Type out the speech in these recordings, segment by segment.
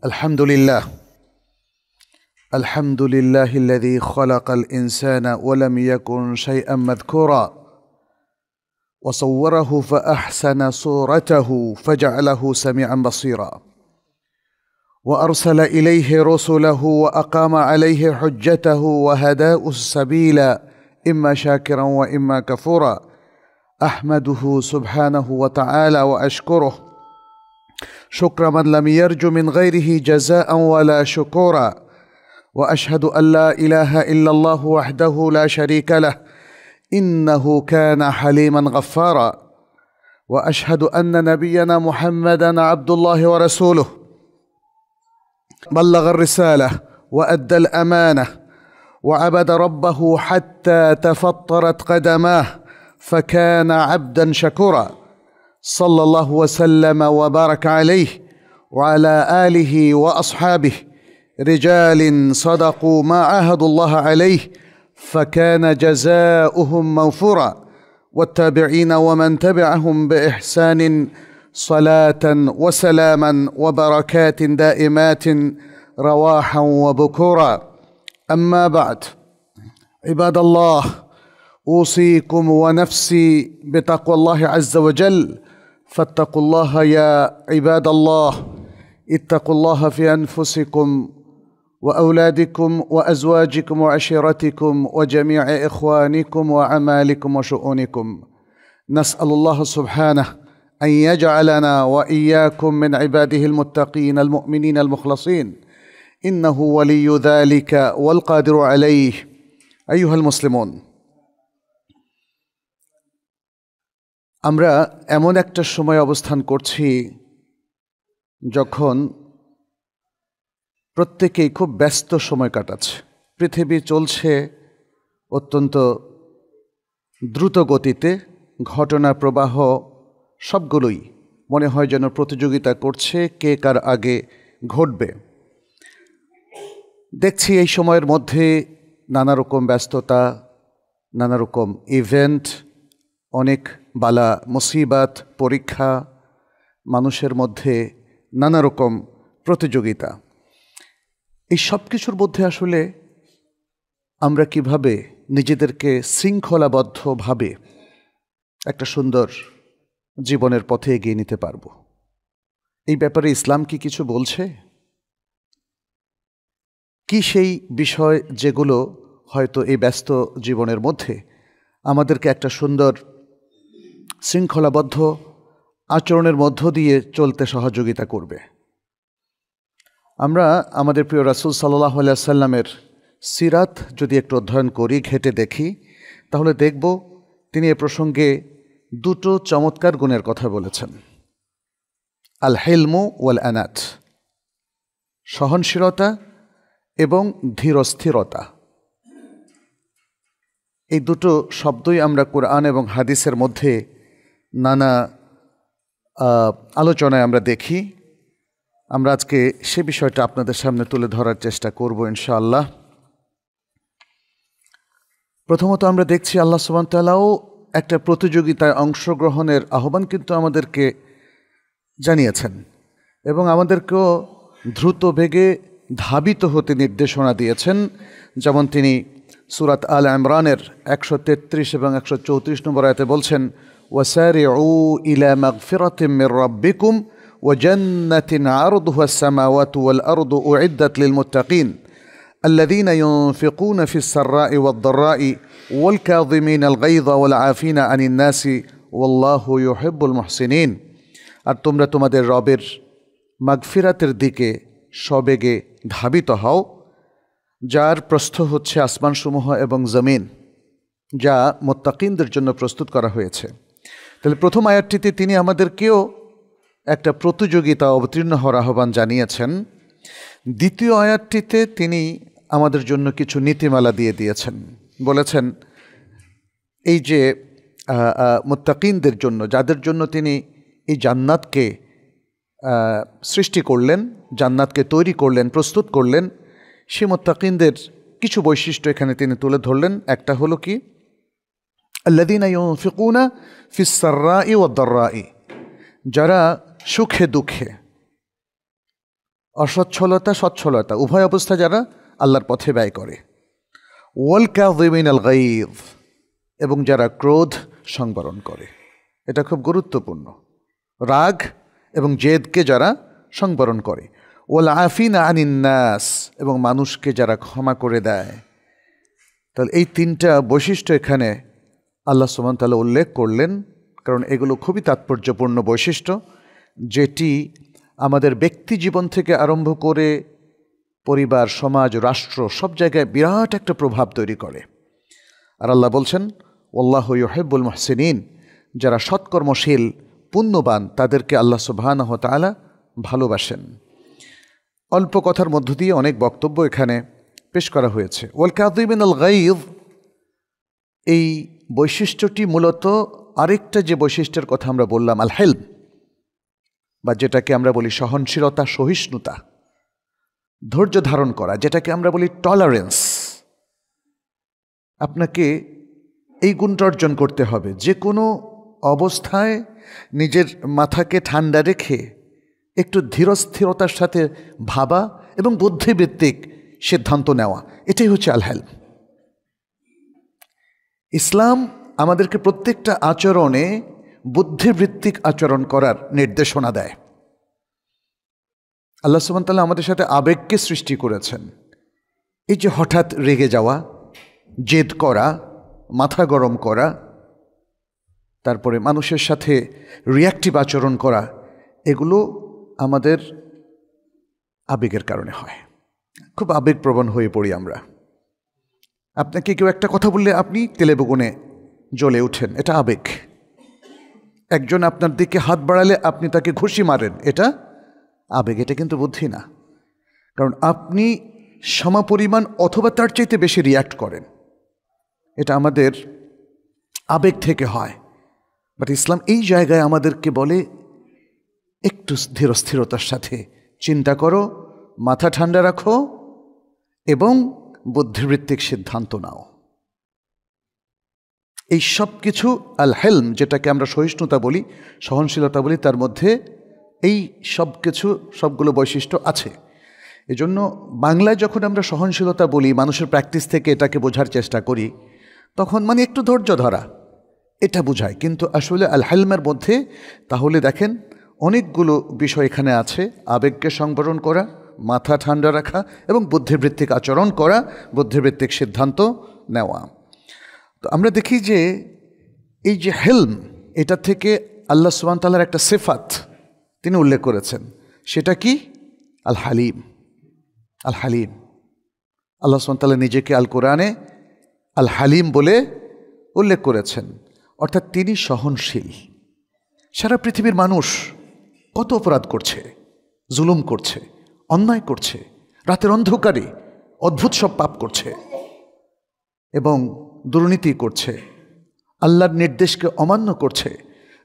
الحمد لله الحمد لله الذي خلق الإنسان ولم يكن شيئا مذكورا وصوره فأحسن صورته فجعله سميعا بصيرا وأرسل إليه رسله وأقام عليه حجته وهداه السبيل إما شاكرا وإما كفورا أحمده سبحانه وتعالى وأشكره شكر من لم يرج من غيره جزاء ولا شكورا وأشهد أن لا إله إلا الله وحده لا شريك له إنه كان حليما غفارا وأشهد أن نبينا محمدا عبد الله ورسوله بلغ الرسالة وأدى الأمانة وعبد ربه حتى تفطرت قدماه فكان عبدا شكورا صلى الله وسلم وبارك عليه وعلى آله وأصحابه رجال صدقوا ما عاهدوا الله عليه فكان جزاؤهم موفورا والتابعين ومن تبعهم بإحسان صلاة وسلاما وبركات دائمات رواحا وبكورا أما بعد عباد الله أوصيكم ونفسي بتقوى الله عز وجل فاتقوا الله يا عباد الله اتقوا الله في أنفسكم وأولادكم وأزواجكم وعشيرتكم وجميع إخوانكم وعمالكم وشؤونكم نسأل الله سبحانه أن يجعلنا وإياكم من عباده المتقين المؤمنين المخلصين إنه ولي ذلك والقادر عليه أيها المسلمون আমরা এমন একটা সময় অবস্থান করছি যখন প্রত্যেকেই খুব ব্যস্ত সময় কাটাচ্ছে। পৃথিবী চলছে অত্যন্ত দ্রুত গতিতে, ঘটনা প্রবাহ সবগুলোই মনে হয় যেন প্রতিযোগিতা করছে কে কার আগে ঘটবে। দেখছি এই সময়ের মধ্যে নানা রকম ব্যস্ততা, নানা রকম ইভেন্ট, অনেক বালা মুসিবাত, পরীক্ষা, মানুষের মধ্যে নানা রকম প্রতিযোগিতা। এই সব কিছুর মধ্যে আসলে আমরা কিভাবে নিজেদেরকে শৃঙ্খলাবদ্ধভাবে একটা সুন্দর জীবনের পথে এগিয়ে নিতে পারব, এই ব্যাপারে ইসলাম কি কিছু বলছে? কি সেই বিষয় যেগুলো হয়তো এই ব্যস্ত জীবনের মধ্যে আমাদেরকে একটা সুন্দর শৃঙ্খলাবদ্ধ আচরণের মধ্য দিয়ে চলতে সহযোগিতা করবে? আমরা আমাদের প্রিয় রাসূল সাল্লাল্লাহু আলাইহি ওয়াসাল্লামের সিরাত যদি একটু অধ্যয়ন করি, ঘেঁটে দেখি, তাহলে দেখব তিনি এ প্রসঙ্গে দুটো চমৎকার গুণের কথা বলেছেন। আল হিলমু ওয়াল আনাত, সহনশীলতা এবং ধীরস্থিরতা। এই দুটো শব্দই আমরা কোরআন এবং হাদিসের মধ্যে নানা আলোচনায় আমরা দেখি। আমরা আজকে সে বিষয়টা আপনাদের সামনে তুলে ধরার চেষ্টা করব ইনশাআল্লাহ। প্রথমত আমরা দেখছি আল্লাহ সুবহানাহু ওয়া তাআলাও একটা প্রতিযোগিতায় অংশগ্রহণের আহ্বান কিন্তু আমাদেরকে জানিয়েছেন এবং আমাদেরকেও দ্রুত বেগে ধাবিত হতে নির্দেশনা দিয়েছেন। যেমন তিনি সূরাত আল ইমরানের 133 এবং 134 নম্বর আয়াতে বলছেন, ওয়াসারিউ ইলা মাগফিরাতিম মির রাব্বিকুম ওয়া জান্নাতিন আরদুহা আস-সামাওয়াতু ওয়াল আরদু উইদ্দাত লিল মুত্তাকিন আল্লাযীনা ইউনফিকুনা ফিস সাররাই ওয়াদ দাররাই ওয়াল কাযিমিনা আল গায়যা ওয়াল আফিনা আনিন নাসি ওয়াল্লাহু ইউহিব্বুল মুহসিনিন। আর তোমরা তোমাদের রবের মাগফিরাতের দিকে সবেগে ধাবিত হও, যার প্রস্থ হচ্ছে আসমানসমূহ এবং জমিন, যা মুত্তাকিনদের জন্য প্রস্তুত করা হয়েছে। তাহলে প্রথম আয়াতটিতে তিনি আমাদেরকেও একটা প্রতিযোগিতা অবতীর্ণ হওয়ার আহ্বান জানিয়েছেন। দ্বিতীয় আয়াতটিতে তিনি আমাদের জন্য কিছু নীতিমালা দিয়ে দিয়েছেন। বলেছেন এই যে মুত্তাকিনদের জন্য, যাদের জন্য তিনি এই জান্নাতকে সৃষ্টি করলেন, জান্নাতকে তৈরি করলেন, প্রস্তুত করলেন, সে মুত্তাকিনদের কিছু বৈশিষ্ট্য এখানে তিনি তুলে ধরলেন। একটা হলো কি, আল্লাযীনা ইউনফিকুনা ফিস সাররাই ওয়াদ দাররাই, যারা সুখে দুঃখে অসচ্ছলতা সচ্ছলতা উভয় অবস্থা যারা আল্লাহর পথে ব্যয় করে। ওয়াল কাযিমিনাল গায়য, এবং যারা ক্রোধ সংবরণ করে। এটা খুব গুরুত্বপূর্ণ। রাগ এবং জেদকে যারা সংবরণ করে। ওয়াল আফিনা আনিন নাস, এবং মানুষকে যারা ক্ষমা করে দেয়। তাহলে এই তিনটা বৈশিষ্ট্য এখানে আল্লাহ সুবহানাহু ওয়া তাআলা উল্লেখ করলেন, কারণ এগুলো খুবই তাৎপর্যপূর্ণ বৈশিষ্ট্য, যেটি আমাদের ব্যক্তি জীবন থেকে আরম্ভ করে পরিবার, সমাজ, রাষ্ট্র সব জায়গায় বিরাট একটা প্রভাব তৈরি করে। আর আল্লাহ বলছেন ওয়াল্লাহু ইউহিব্বুল মুহসিনিন, যারা সৎকর্মশীল পুণ্যবান তাদেরকে আল্লাহ সুবহানাহু ওয়া তাআলা ভালোবাসেন। অল্প কথার মধ্য দিয়ে অনেক বক্তব্য এখানে পেশ করা হয়েছে। ওয়াল কাযিমিনাল গায়য, এই বৈশিষ্ট্যটি মূলত আরেকটা যে বৈশিষ্ট্যের কথা আমরা বললাম, আল হিলম, বা যেটাকে আমরা বলি সহনশীলতা, সহিষ্ণুতা, ধৈর্য ধারণ করা, যেটাকে আমরা বলি টলারেন্স। আপনাকে এই গুণটা অর্জন করতে হবে, যে কোনো অবস্থায় নিজের মাথাকে ঠান্ডা রেখে একটু ধীরস্থিরতার সাথে ভাবা এবং বুদ্ধিভিত্তিক সিদ্ধান্ত নেওয়া, এটাই হচ্ছে আল হিলম। ইসলাম আমাদেরকে প্রত্যেকটা আচরণে বুদ্ধিভিত্তিক আচরণ করার নির্দেশনা দেয়। আল্লাহ সুবহানাহু ওয়া তাআলা আমাদের সাথে আবেগকে সৃষ্টি করেছেন। এই যে হঠাৎ রেগে যাওয়া, জেদ করা, মাথা গরম করা, তারপরে মানুষের সাথে রিয়াক্টিভ আচরণ করা, এগুলো আমাদের আবেগের কারণে হয়। খুব আবেগপ্রবণ হয়ে পড়ি আমরা। আপনাকে কেউ একটা কথা বললে আপনি তেলে বেগুনে জ্বলে ওঠেন, এটা আবেগ। একজন আপনার দিকে হাত বাড়ালে আপনি তাকে ঘুষি মারেন, এটা আবেগ, এটা কিন্তু বুদ্ধি না। কারণ আপনি সমপরিমাণ অথবা তার চাইতে বেশি রিয়্যাক্ট করেন, এটা আমাদের আবেগ থেকে হয়। বাট ইসলাম এই জায়গায় আমাদেরকে বলে একটু ধীরস্থিরতার সাথে চিন্তা করো, মাথা ঠান্ডা রাখো এবং বুদ্ধিভিত্তিক সিদ্ধান্ত নাও। এই সব কিছু আল হিলম, যেটাকে আমরা সহিষ্ণুতা বলি, সহনশীলতা বলি, তার মধ্যে এই সব কিছু, সবগুলো বৈশিষ্ট্য আছে। এজন্য বাংলায় যখন আমরা সহনশীলতা বলি, মানুষের প্র্যাকটিস থেকে এটাকে বোঝার চেষ্টা করি, তখন মানে একটু ধৈর্য ধরা, এটা বোঝায়। কিন্তু আসলে আল হিলমের মধ্যে তাহলে দেখেন অনেকগুলো বিষয় এখানে আছে। আবেগকে সংবরণ করা, মাথা ঠান্ডা রাখা এবং বুদ্ধিভিত্তিক আচরণ করা, বুদ্ধিভিত্তিক সিদ্ধান্ত নেওয়া। তো আমরা দেখি যে এই যে হিলম, এটা থেকে আল্লাহ সুবহানাহু ওয়া তাআলার একটা সিফাত তিনি উল্লেখ করেছেন, সেটা কি? আল হালিম। আল হালিম, আল্লাহ সুবহানাহু ওয়া তাআলা নিজেকে আল কোরআনে আল হালিম বলে উল্লেখ করেছেন, অর্থাৎ তিনি সহনশীল। সারা পৃথিবীর মানুষ কত অপরাধ করছে, জুলুম করছে, অন্যায় করছে, রাতের অন্ধকারে অদ্ভুত সব পাপ করছে এবং দুর্নীতি করছে, আল্লাহর নির্দেশকে অমান্য করছে,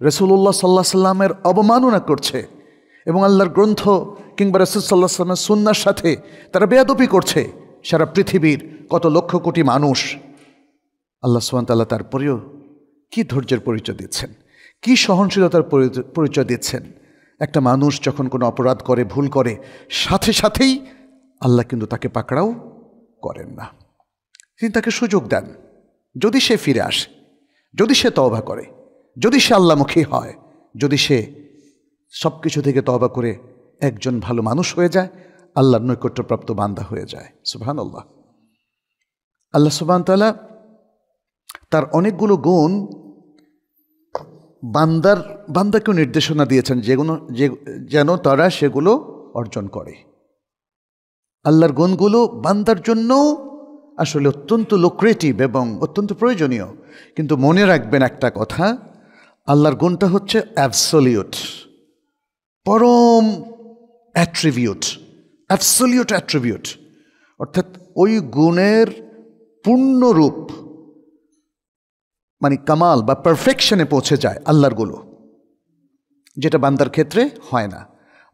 রাসূলুল্লাহ সাল্লাল্লাহু আলাইহি সাল্লামের অবমাননা করছে এবং আল্লাহর গ্রন্থ কিংবা রাসূল সাল্লাল্লাহু আলাইহি সাল্লামের সুন্নাহর সাথে তারা বেয়াদবি করছে। সারা পৃথিবীর কত লক্ষ কোটি মানুষ, আল্লাহ সুবহানাহু ওয়া তাআলা তারপরেও কি ধৈর্যের পরিচয় দিচ্ছেন, কি সহনশীলতার পরিচয় দিচ্ছেন। একটা মানুষ যখন কোনো অপরাধ করে, ভুল করে, সাথে সাথেই আল্লাহ কিন্তু তাকে পাকড়াও করেন না, তিনি তাকে সুযোগ দেন। যদি সে ফিরে আসে, যদি সে তওবা করে, যদি সে আল্লাহমুখী হয়, যদি সে সব কিছু থেকে তওবা করে একজন ভালো মানুষ হয়ে যায়, আল্লাহর নৈকট্যপ্রাপ্ত বান্দা হয়ে যায়। সুবহানাল্লাহ। আল্লাহ সুবহানাহু ওয়া তাআলা তার অনেকগুলো গুণ বান্দাকেও নির্দেশনা দিয়েছেন, যেন তারা সেগুলো অর্জন করে। আল্লাহর গুণগুলো বান্দার জন্য আসলে অত্যন্ত লুক্রেটিভ এবং অত্যন্ত প্রয়োজনীয়। কিন্তু মনে রাখবেন একটা কথা, আল্লাহর গুণটা হচ্ছে অ্যাবসলিউট, পরম অ্যাট্রিবিউট, অ্যাবসলিউট অ্যাট্রিবিউট, অর্থাৎ ওই গুণের পূর্ণরূপ মানে কামাল বা পারফেকশনে পৌঁছে যায় আল্লাহরগুলো, যেটা বান্দার ক্ষেত্রে হয় না।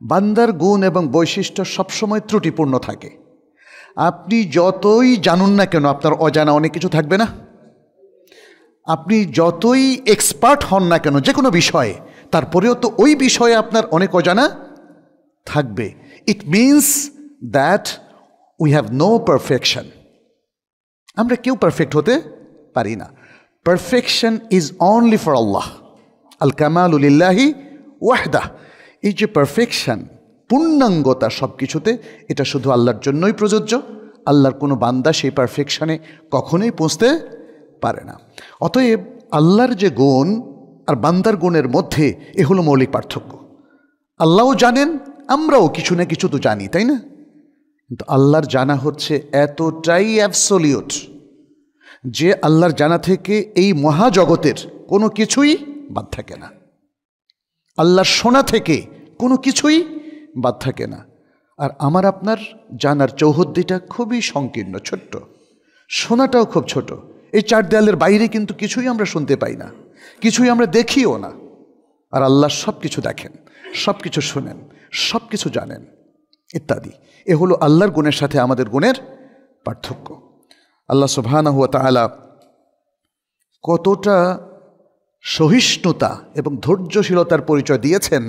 বান্দার গুণ এবং বৈশিষ্ট্য সবসময় ত্রুটিপূর্ণ থাকে। আপনি যতই জানুন না কেন, আপনার অজানা অনেক কিছু থাকবে না? আপনি যতই এক্সপার্ট হন না কেন যে কোনো বিষয়ে, তারপরেও তো ওই বিষয়ে আপনার অনেক অজানা থাকবে। It means that we have no perfection. আমরা কেউ পারফেক্ট হতে পারি না। Perfection is only for Allah. আল কামালু লিল্লাহি ওয়াহদাহ। এই যে পারফেকশন, পূর্ণাঙ্গতা সব কিছুতে, এটা শুধু আল্লাহর জন্যই প্রযোজ্য। আল্লাহর কোনো বান্দা সেই পারফেকশনে কখনোই পৌঁছতে পারে না। অতএব আল্লাহর যে গুণ আর বান্দার গুণের মধ্যে এ হলো মৌলিক পার্থক্য। আল্লাহও জানেন, আমরাও কিছু না কিছু তো জানি, তাই না? কিন্তু আল্লাহর জানা হচ্ছে এতটাই অ্যাবসোলিউট যে আল্লাহর জানা থেকে এই মহাজগতের কোনো কিছুই বাদ থাকে না। আল্লাহর শোনা থেকে কোনো কিছুই বাদ থাকে না। আর আমার আপনার জানার চৌহদ্দিটা খুবই সংকীর্ণ, ছোট্ট। শোনাটাও খুব ছোট। এই চার দেয়ালের বাইরে কিন্তু কিছুই আমরা শুনতে পাই না, কিছুই আমরা দেখিও না। আর আল্লাহ সব কিছু দেখেন, সব কিছু শোনেন, সব কিছু জানেন ইত্যাদি। এ হলো আল্লাহর গুণের সাথে আমাদের গুণের পার্থক্য। আল্লাহ সুবহানাহু ওয়া তাআলা কতটা সহিষ্ণুতা এবং ধৈর্যশীলতার পরিচয় দিয়েছেন।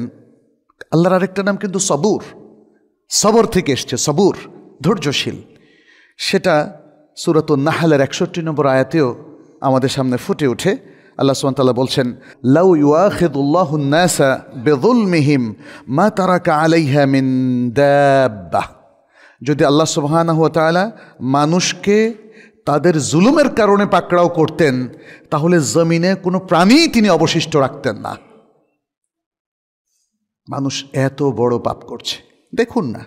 আল্লাহর আরেকটা নাম কিন্তু সবুর। সবর থেকে এসছে, সবুর, ধৈর্যশীল। সেটা সূরাতুন নাহলের ৬১ নম্বর আয়াতেও আমাদের সামনে ফুটে ওঠে। আল্লাহ সুবহানাহু ওয়া তাআলা বলছেন, লাউ ইউআখিদুল্লাহুন নাসা বিযুলমিহিম মা তারাকা আলাইহা মিন দাব্বাহ। যদি আল্লাহ সুবহানাহু ওয়া তাআলা মানুষকে তাদের জুলুমের কারণে পাকড়াও করতেন, তাহলে জমিনে কোনো প্রাণী তিনি অবশিষ্ট রাখতেন না। মানুষ এত বড় পাপ করছে, দেখুন না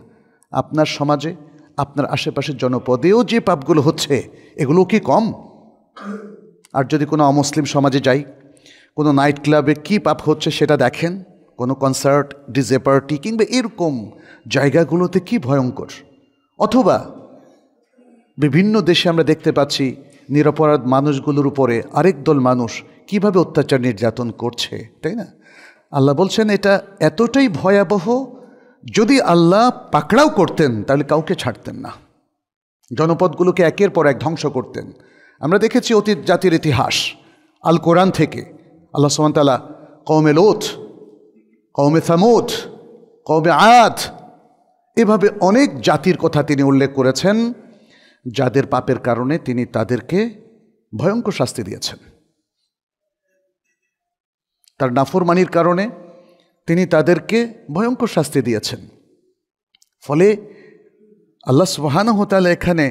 আপনার সমাজে, আপনার আশেপাশের জনপদেও যে পাপগুলো হচ্ছে, এগুলো কি কম? আর যদি কোনো অমুসলিম সমাজে যাই, কোনো নাইট ক্লাবে কি পাপ হচ্ছে সেটা দেখেন, কোনো কনসার্ট, ডিজে পার্টি কিংবা এরকম জায়গাগুলোতে কি ভয়ঙ্কর। অথবা বিভিন্ন দেশে আমরা দেখতে পাচ্ছি নিরপরাধ মানুষগুলোর উপরে আরেক দল মানুষ কিভাবে অত্যাচার নির্যাতন করছে, তাই না? আল্লাহ বলছেন এটা এতটাই ভয়াবহ, যদি আল্লাহ পাকড়াও করতেন তাহলে কাউকে ছাড়তেন না, জনপদগুলোকে একের পর এক ধ্বংস করতেন। আমরা দেখেছি অতীত জাতির ইতিহাস, আল কোরআন থেকে আল্লাহ সুবহানাহু ওয়া তাআলা কওমে লূত, কওমে সামুদ, কওমে আদ, এভাবে অনেক জাতির কথা তিনি উল্লেখ করেছেন, যাদের পাপের কারণে তিনি তাদেরকে ভয়ঙ্কর শাস্তি দিয়েছেন। তার নাফরমানির কারণে তিনি তাদেরকে ভয়ঙ্কর শাস্তি দিয়েছেন। ফলে আল্লাহ সুবহানাহু ওয়া তাআলা এখানে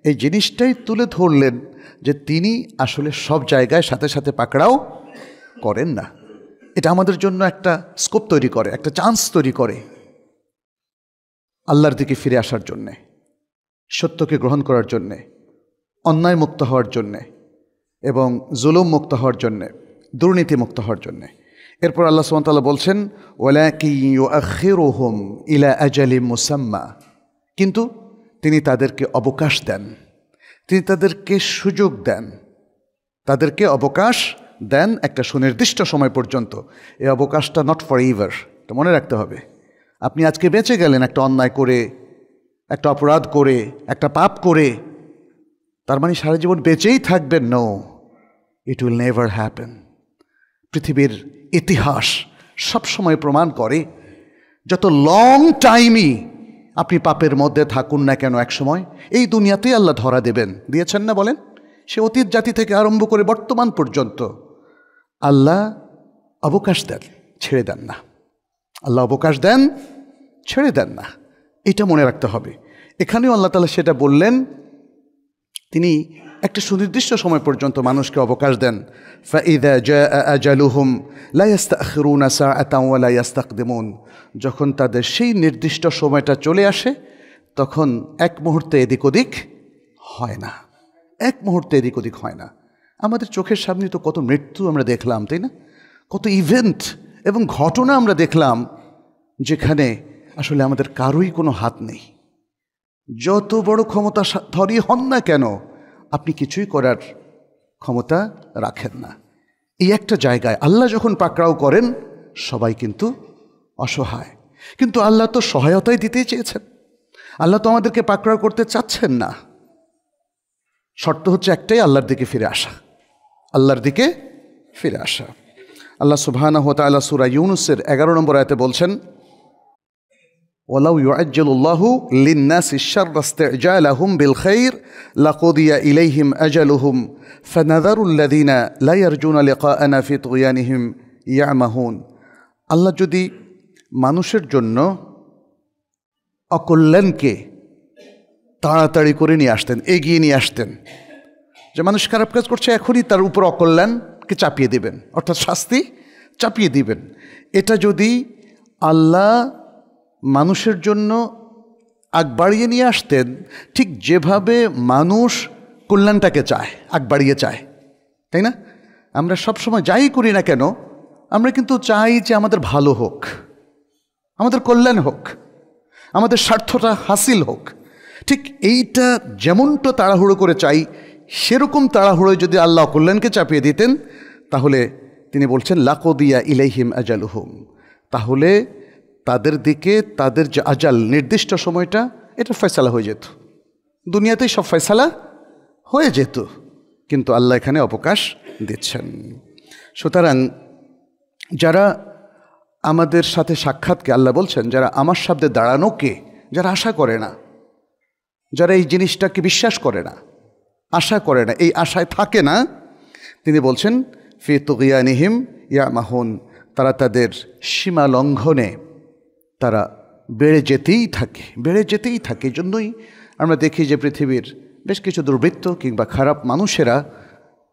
এই জিনিসটাই তুলে ধরলেন যে তিনি আসলে সব জায়গায় সাথে সাথে পাকড়াও করেন না। এটা আমাদের জন্য একটা স্কোপ তৈরি করে, একটা চান্স তৈরি করে আল্লাহর দিকে ফিরে আসার জন্যে, সত্যকে গ্রহণ করার জন্যে, অন্যায় মুক্ত হওয়ার জন্যে এবং জুলুম মুক্ত হওয়ার জন্যে, দুর্নীতি মুক্ত হওয়ার জন্যে। এরপর আল্লাহ সুবহানাহু ওয়া তাআলা বলছেন, ওয়ালাকিন ইউআখিরুহুম ইলা আজালিম মুসাম্মা। কিন্তু তিনি তাদেরকে অবকাশ দেন, তিনি তাদেরকে সুযোগ দেন, তাদেরকে অবকাশ দেন একটা সুনির্দিষ্ট সময় পর্যন্ত। এই অবকাশটা নট ফর এভার, এটা মনে রাখতে হবে। আপনি আজকে বেঁচে গেলেন একটা অন্যায় করে, একটা অপরাধ করে, একটা পাপ করে, তার মানে সারা জীবন বেঁচেই থাকবেন? No, it will never happen. পৃথিবীর ইতিহাস সবসময় প্রমাণ করে, যত লং টাইমই আপনি পাপের মধ্যে থাকুন না কেন, এক সময় এই দুনিয়াতেই আল্লাহ ধরা দেবেন। দিয়েছেন না বলেন? সে অতীত জাতি থেকে আরম্ভ করে বর্তমান পর্যন্ত আল্লাহ অবকাশ দেন, ছেড়ে দেন না। আল্লাহ অবকাশ দেন, ছেড়ে দেন না, এটা মনে রাখতে হবে। এখানেও আল্লাহ তাআলা সেটা বললেন, তিনি একটা সুনির্দিষ্ট সময় পর্যন্ত মানুষকে অবকাশ দেন। ফাইযা জাআ আজালুহুম লা ইস্তাখিরুনা সাআতান ওয়া লা ইস্তাকদিমুন। যখন তাদের সেই নির্দিষ্ট সময়টা চলে আসে, তখন এক মুহূর্তে এদিক ওদিক হয় না, এক মুহূর্তে এদিক ওদিক হয় না। আমাদের চোখের সামনে তো কত মৃত্যু আমরা দেখলাম, তাই না? কত ইভেন্ট এবং ঘটনা আমরা দেখলাম, যেখানে আসলে আমাদের কারোই কোনো হাত নেই। যত বড় ক্ষমতাধরই হন না কেন, আপনি কিছুই করার ক্ষমতা রাখেন না। এই একটা জায়গায় আল্লাহ যখন পাকড়াও করেন, সবাই কিন্তু অসহায়। কিন্তু আল্লাহ তো সহায়তাই দিতেই চেয়েছেন, আল্লাহ তো আমাদেরকে পাকড়াও করতে চাচ্ছেন না। শর্ত হচ্ছে একটাই, আল্লাহর দিকে ফিরে আসা, আল্লাহর দিকে ফিরে আসা। আল্লাহ সুবহানাহু ওয়া তাআলা সূরা ইউনূসের 11 নম্বর আয়াতে বলছেন, ওয়ালাউ ইউআজ্জিলুল্লাহু লিন-নাসি শাররা ইসতি'জালাহুম বিল খাইর লাকুদিয়া ইলাইহিম আজালুহুম ফানাযারুল্লাযীনা লা ইয়ারজুনা লিকাআনা ফি তুগয়ানিহিম ইয়ামাহুন। আল্লাহ যদি মানুষের জন্য অকল্যাণকে তাড়াতাড়ি করে নিয়ে আসতেন, এগিয়ে নিয়ে আসতেন, যে মানুষ খারাপ কাজ করছে এখনই তার উপর অকল্যাণকে চাপিয়ে দিবেন, অর্থাৎ শাস্তি চাপিয়ে দিবেন। এটা যদি আল্লাহ মানুষের জন্য আগ বাড়িয়ে নিয়ে আসতেন, ঠিক যেভাবে মানুষ কল্যাণটাকে চায়, আগ বাড়িয়ে চায়, তাই না? আমরা সবসময় যাই করি না কেন, আমরা কিন্তু চাই যে আমাদের ভালো হোক, আমাদের কল্যাণ হোক, আমাদের স্বার্থটা হাসিল হোক। ঠিক এইটা যেমনটা তাড়াহুড়ো করে চাই, সেরকম তাড়াহুড়োয় যদি আল্লাহ কল্যাণকে চাপিয়ে দিতেন, তাহলে তিনি বলছেন লাকুদিয়া ইলাইহিম আজালুহুম, তাহলে তাদের দিকে তাদের যে আজাল, নির্দিষ্ট সময়টা, এটা ফয়সালা হয়ে যেত, দুনিয়াতেই সব ফয়সালা হয়ে যেত। কিন্তু আল্লাহ এখানে অবকাশ দিচ্ছেন। সুতরাং যারা আমাদের সাথে সাক্ষাৎকে, আল্লাহ বলছেন যারা আমার শব্দে দাঁড়ানোকে যারা আশা করে না, যারা এই জিনিসটাকে বিশ্বাস করে না, আশা করে না, এই আশায় থাকে না, তিনি বলছেন ফি তুগয়ানিহিম ইয়ামাহুন, তারা তাদের সীমা লঙ্ঘনে তারা বেড়ে যেতেই থাকে, বেড়ে যেতেই থাকে। এই জন্যই আমরা দেখি যে পৃথিবীর বেশ কিছু দুর্বৃত্ত কিংবা খারাপ মানুষেরা,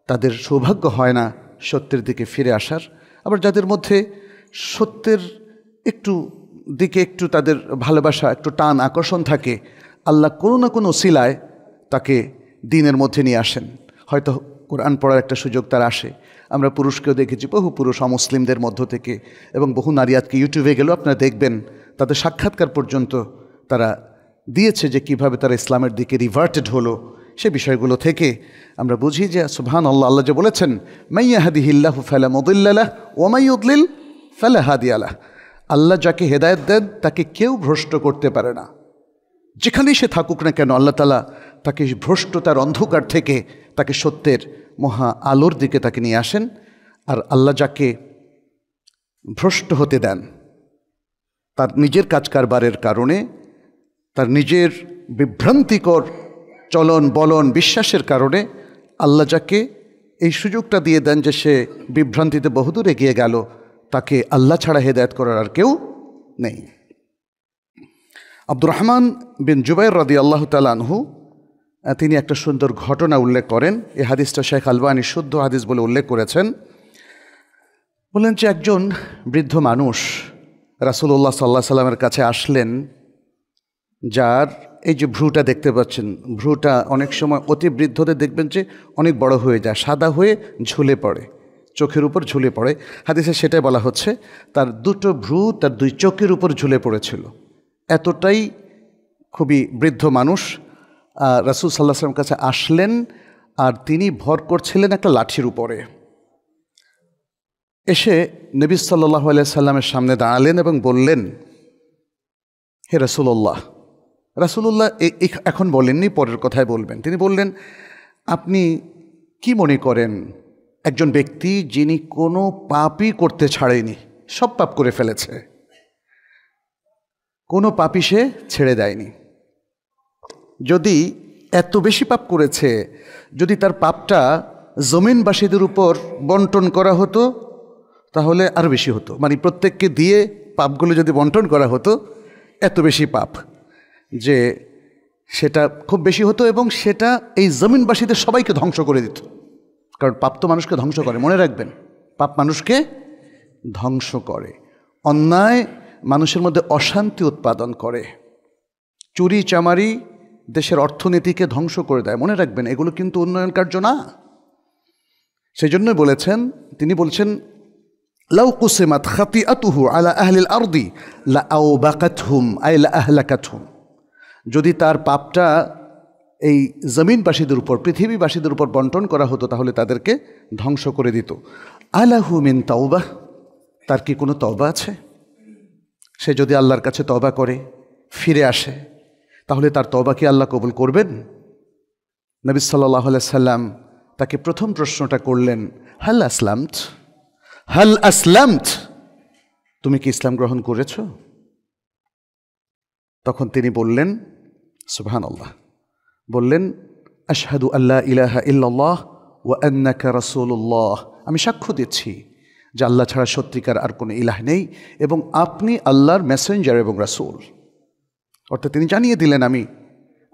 তাদের সৌভাগ্য হয় না সত্যের দিকে ফিরে আসার। আবার যাদের মধ্যে সত্যের দিকে একটু তাদের ভালোবাসা, একটু টান, আকর্ষণ থাকে, আল্লাহ কোনো না কোনো ওসিলায় তাকে দ্বীনের মধ্যে নিয়ে আসেন। হয়তো কোরআন পড়ার একটা সুযোগ তার আসে। আমরা পুরুষকেও দেখেছি, বহু পুরুষ অমুসলিমদের মধ্য থেকে, এবং বহু নারী আজকে ইউটিউবে গেলেও আপনারা দেখবেন তাদের সাক্ষাৎকার পর্যন্ত তারা দিয়েছে যে কিভাবে তারা ইসলামের দিকে রিভার্টেড হলো। সে বিষয়গুলো থেকে আমরা বুঝি যে সুবহানাল্লাহ, আল্লাহ যে বলেছেন মান ইয়াহদিহিল্লাহু ফালা মুদিল্লা লাহু ওয়া মান ইউদ্লিল ফালা হাদিয়া লাহু, আল্লাহ যাকে হেদায়েত দেন তাকে কেউ ভ্রষ্ট করতে পারে না। যেখানেই সে থাকুক না কেন, আল্লাহ তাআলা তাকে ভ্রষ্টতার অন্ধকার থেকে তাকে সত্যের মহা আলোর দিকে তাকে নিয়ে আসেন। আর আল্লাহ যাকে ভ্রষ্ট হতে দেন তার নিজের কাজ কারবারের কারণে, তার নিজের বিভ্রান্তিকর চলন বলন বিশ্বাসের কারণে, আল্লাহ যাকে এই সুযোগটা দিয়ে দেন যে সে বিভ্রান্তিতে বহুদূর এগিয়ে গেল, তাকে আল্লাহ ছাড়া হেদায়েত করার আর কেউ নেই। আব্দুর রহমান বিন জুবাইর রাদিয়াল্লাহু তাআলা আনহু তিনি একটা সুন্দর ঘটনা উল্লেখ করেন। এই হাদিসটা শেখ আলবানী শুদ্ধ হাদিস বলে উল্লেখ করেছেন। বলেন যে একজন বৃদ্ধ মানুষ রাসূলুল্লাহ সাল্লাল্লাহু আলাইহি সাল্লামের কাছে আসলেন, যার এই যে ভ্রুটা দেখতে পাচ্ছেন, ভ্রুটা অনেক সময় অতি বৃদ্ধদের দেখবেন যে অনেক বড় হয়ে যায়, সাদা হয়ে ঝুলে পড়ে, চোখের উপর ঝুলে পড়ে। হাদিসে সেটাই বলা হচ্ছে, তার দুটো ভ্রু তার দুই চোখের উপর ঝুলে পড়েছিল। এতটাই খুবই বৃদ্ধ মানুষ রাসূল সাল্লাল্লাহু আলাইহি ওয়াসাল্লামের কাছে আসলেন, আর তিনি ভর করছিলেন একটা লাঠির উপরে। এসে নবী সাল্লাল্লাহু আলাইহি সাল্লামের সামনে দাঁড়ালেন এবং বললেন, হে রাসূলুল্লাহ। রাসূলুল্লাহ এখন বলেননি, পরের কথায় বলবেন। তিনি বললেন, আপনি কি মনে করেন একজন ব্যক্তি যিনি কোনো পাপই করতে ছাড়েনি, সব পাপ করে ফেলেছে, কোনো পাপই সে ছেড়ে দেয়নি, যদি এত বেশি পাপ করেছে, যদি তার পাপটা জমিনবাসীদের উপর বন্টন করা হতো তাহলে আরও বেশি হতো, মানে প্রত্যেককে দিয়ে পাপগুলো যদি বন্টন করা হতো, এত বেশি পাপ যে সেটা খুব বেশি হতো, এবং সেটা এই জমিনবাসীদের সবাইকে ধ্বংস করে দিত। কারণ পাপ তো মানুষকে ধ্বংস করে, মনে রাখবেন, পাপ মানুষকে ধ্বংস করে। অন্যায় মানুষের মধ্যে অশান্তি উৎপাদন করে, চুরি চামারি দেশের অর্থনীতিকে ধ্বংস করে দেয়। মনে রাখবেন, এগুলো কিন্তু উন্নয়ন কার্য না। সেই জন্যই বলেছেন, তিনি বলছেন লাউ কুসিমাত খাতিআতুহু আলা আহলিল আরদি লাআওবাকাতহুম আই লাআহলাকাতহুম, যদি তার পাপটা এই জমিনবাসীদের উপর, পৃথিবীবাসীদের উপর বন্টন করা হতো তাহলে তাদেরকে ধ্বংস করে দিত। আলাহু মিন তাওবাহ, তার কি কোনো তওবা আছে? সে যদি আল্লাহর কাছে তওবা করে ফিরে আসে তাহলে তার তওবা কি আল্লাহ কবুল করবেন? নবী সাল্লাল্লাহু আলাইহি সাল্লাম তাকে প্রথম প্রশ্নটা করলেন, হাল আসলামত, হাল আসলামত, তুমি কি ইসলাম গ্রহণ করেছো? তখন তিনি বললেন সুবহানাল্লাহ, বললেন আশহাদু আল্লা ইলাহা ইল্লাল্লাহ ওয়া আন্নাকা রাসূলুল্লাহ, আমি সাক্ষ্য দিচ্ছি যে আল্লাহ ছাড়া সত্যিকার আর কোনো ইলাহ নেই এবং আপনি আল্লাহর মেসেঞ্জার এবং রাসূল। অর্থাৎ তিনি জানিয়ে দিলেন আমি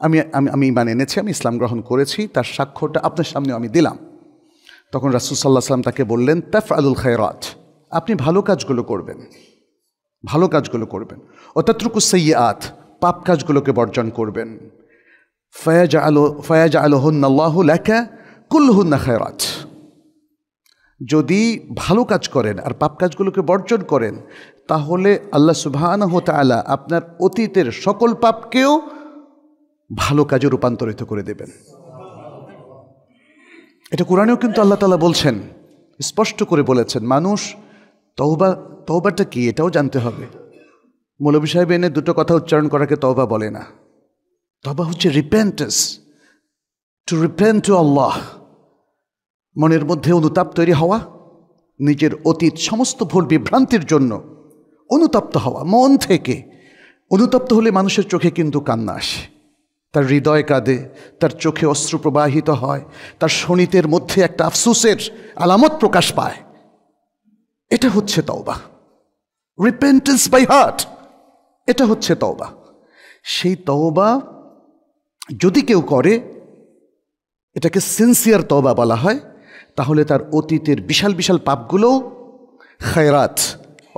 আমি আমি ঈমান এনেছি, আমি ইসলাম গ্রহণ করেছি, তার সাক্ষ্যটা আপনার সামনেও আমি দিলাম। তখন রাসূল সাল্লাল্লাহু আলাইহি ওয়াসাল্লাম তাকে বললেন তাফআলুল খায়রাত, আপনি ভালো কাজগুলো করবেন, ভালো কাজগুলো করবেন। ও তাতরুকুস সাইয়্যাত, পাপ কাজগুলোকে বর্জন করবেন। ফায়াজআলুহুন্নাল্লাহু লাকা কুল্লুহুন্না খায়রাত, যদি ভালো কাজ করেন আর পাপ কাজগুলোকে বর্জন করেন তাহলে আল্লাহ সুবহানাহু ওয়া তাআলা আপনার অতীতের সকল পাপকেও ভালো কাজে রূপান্তরিত করে দেবেন। এটা কোরআনেও কিন্তু আল্লাহ তাআলা বলছেন, স্পষ্ট করে বলেছেন। মানুষ তওবাটা কি এটাও জানতে হবে। মৌলভী সাহেব এনে দুটো কথা উচ্চারণ করাকে তওবা বলে না। তওবা হচ্ছে রিপেন্টেন্স, টু রিপেন্ট টু আল্লাহ, মনের মধ্যে অনুতাপ তৈরি হওয়া, নিজের অতীত সমস্ত ভুল বিভ্রান্তির জন্য অনুতপ্ত হওয়া, মন থেকে। অনুতপ্ত হলে মানুষের চোখে কিন্তু কান্না আসে, তার হৃদয় কাঁদে, তার চোখে অশ্রু প্রবাহিত হয়, তার শোণিতের মধ্যে একটা আফসোসের আলামত প্রকাশ পায়। এটা হচ্ছে তওবা, রিপেন্টেন্স বাই হার্ট, এটা হচ্ছে তওবা। সেই তওবা যদি কেউ করে, এটাকে সিনসিয়ার তওবা বলা হয়, তাহলে তার অতীতের বিশাল বিশাল পাপগুলোও খায়রাত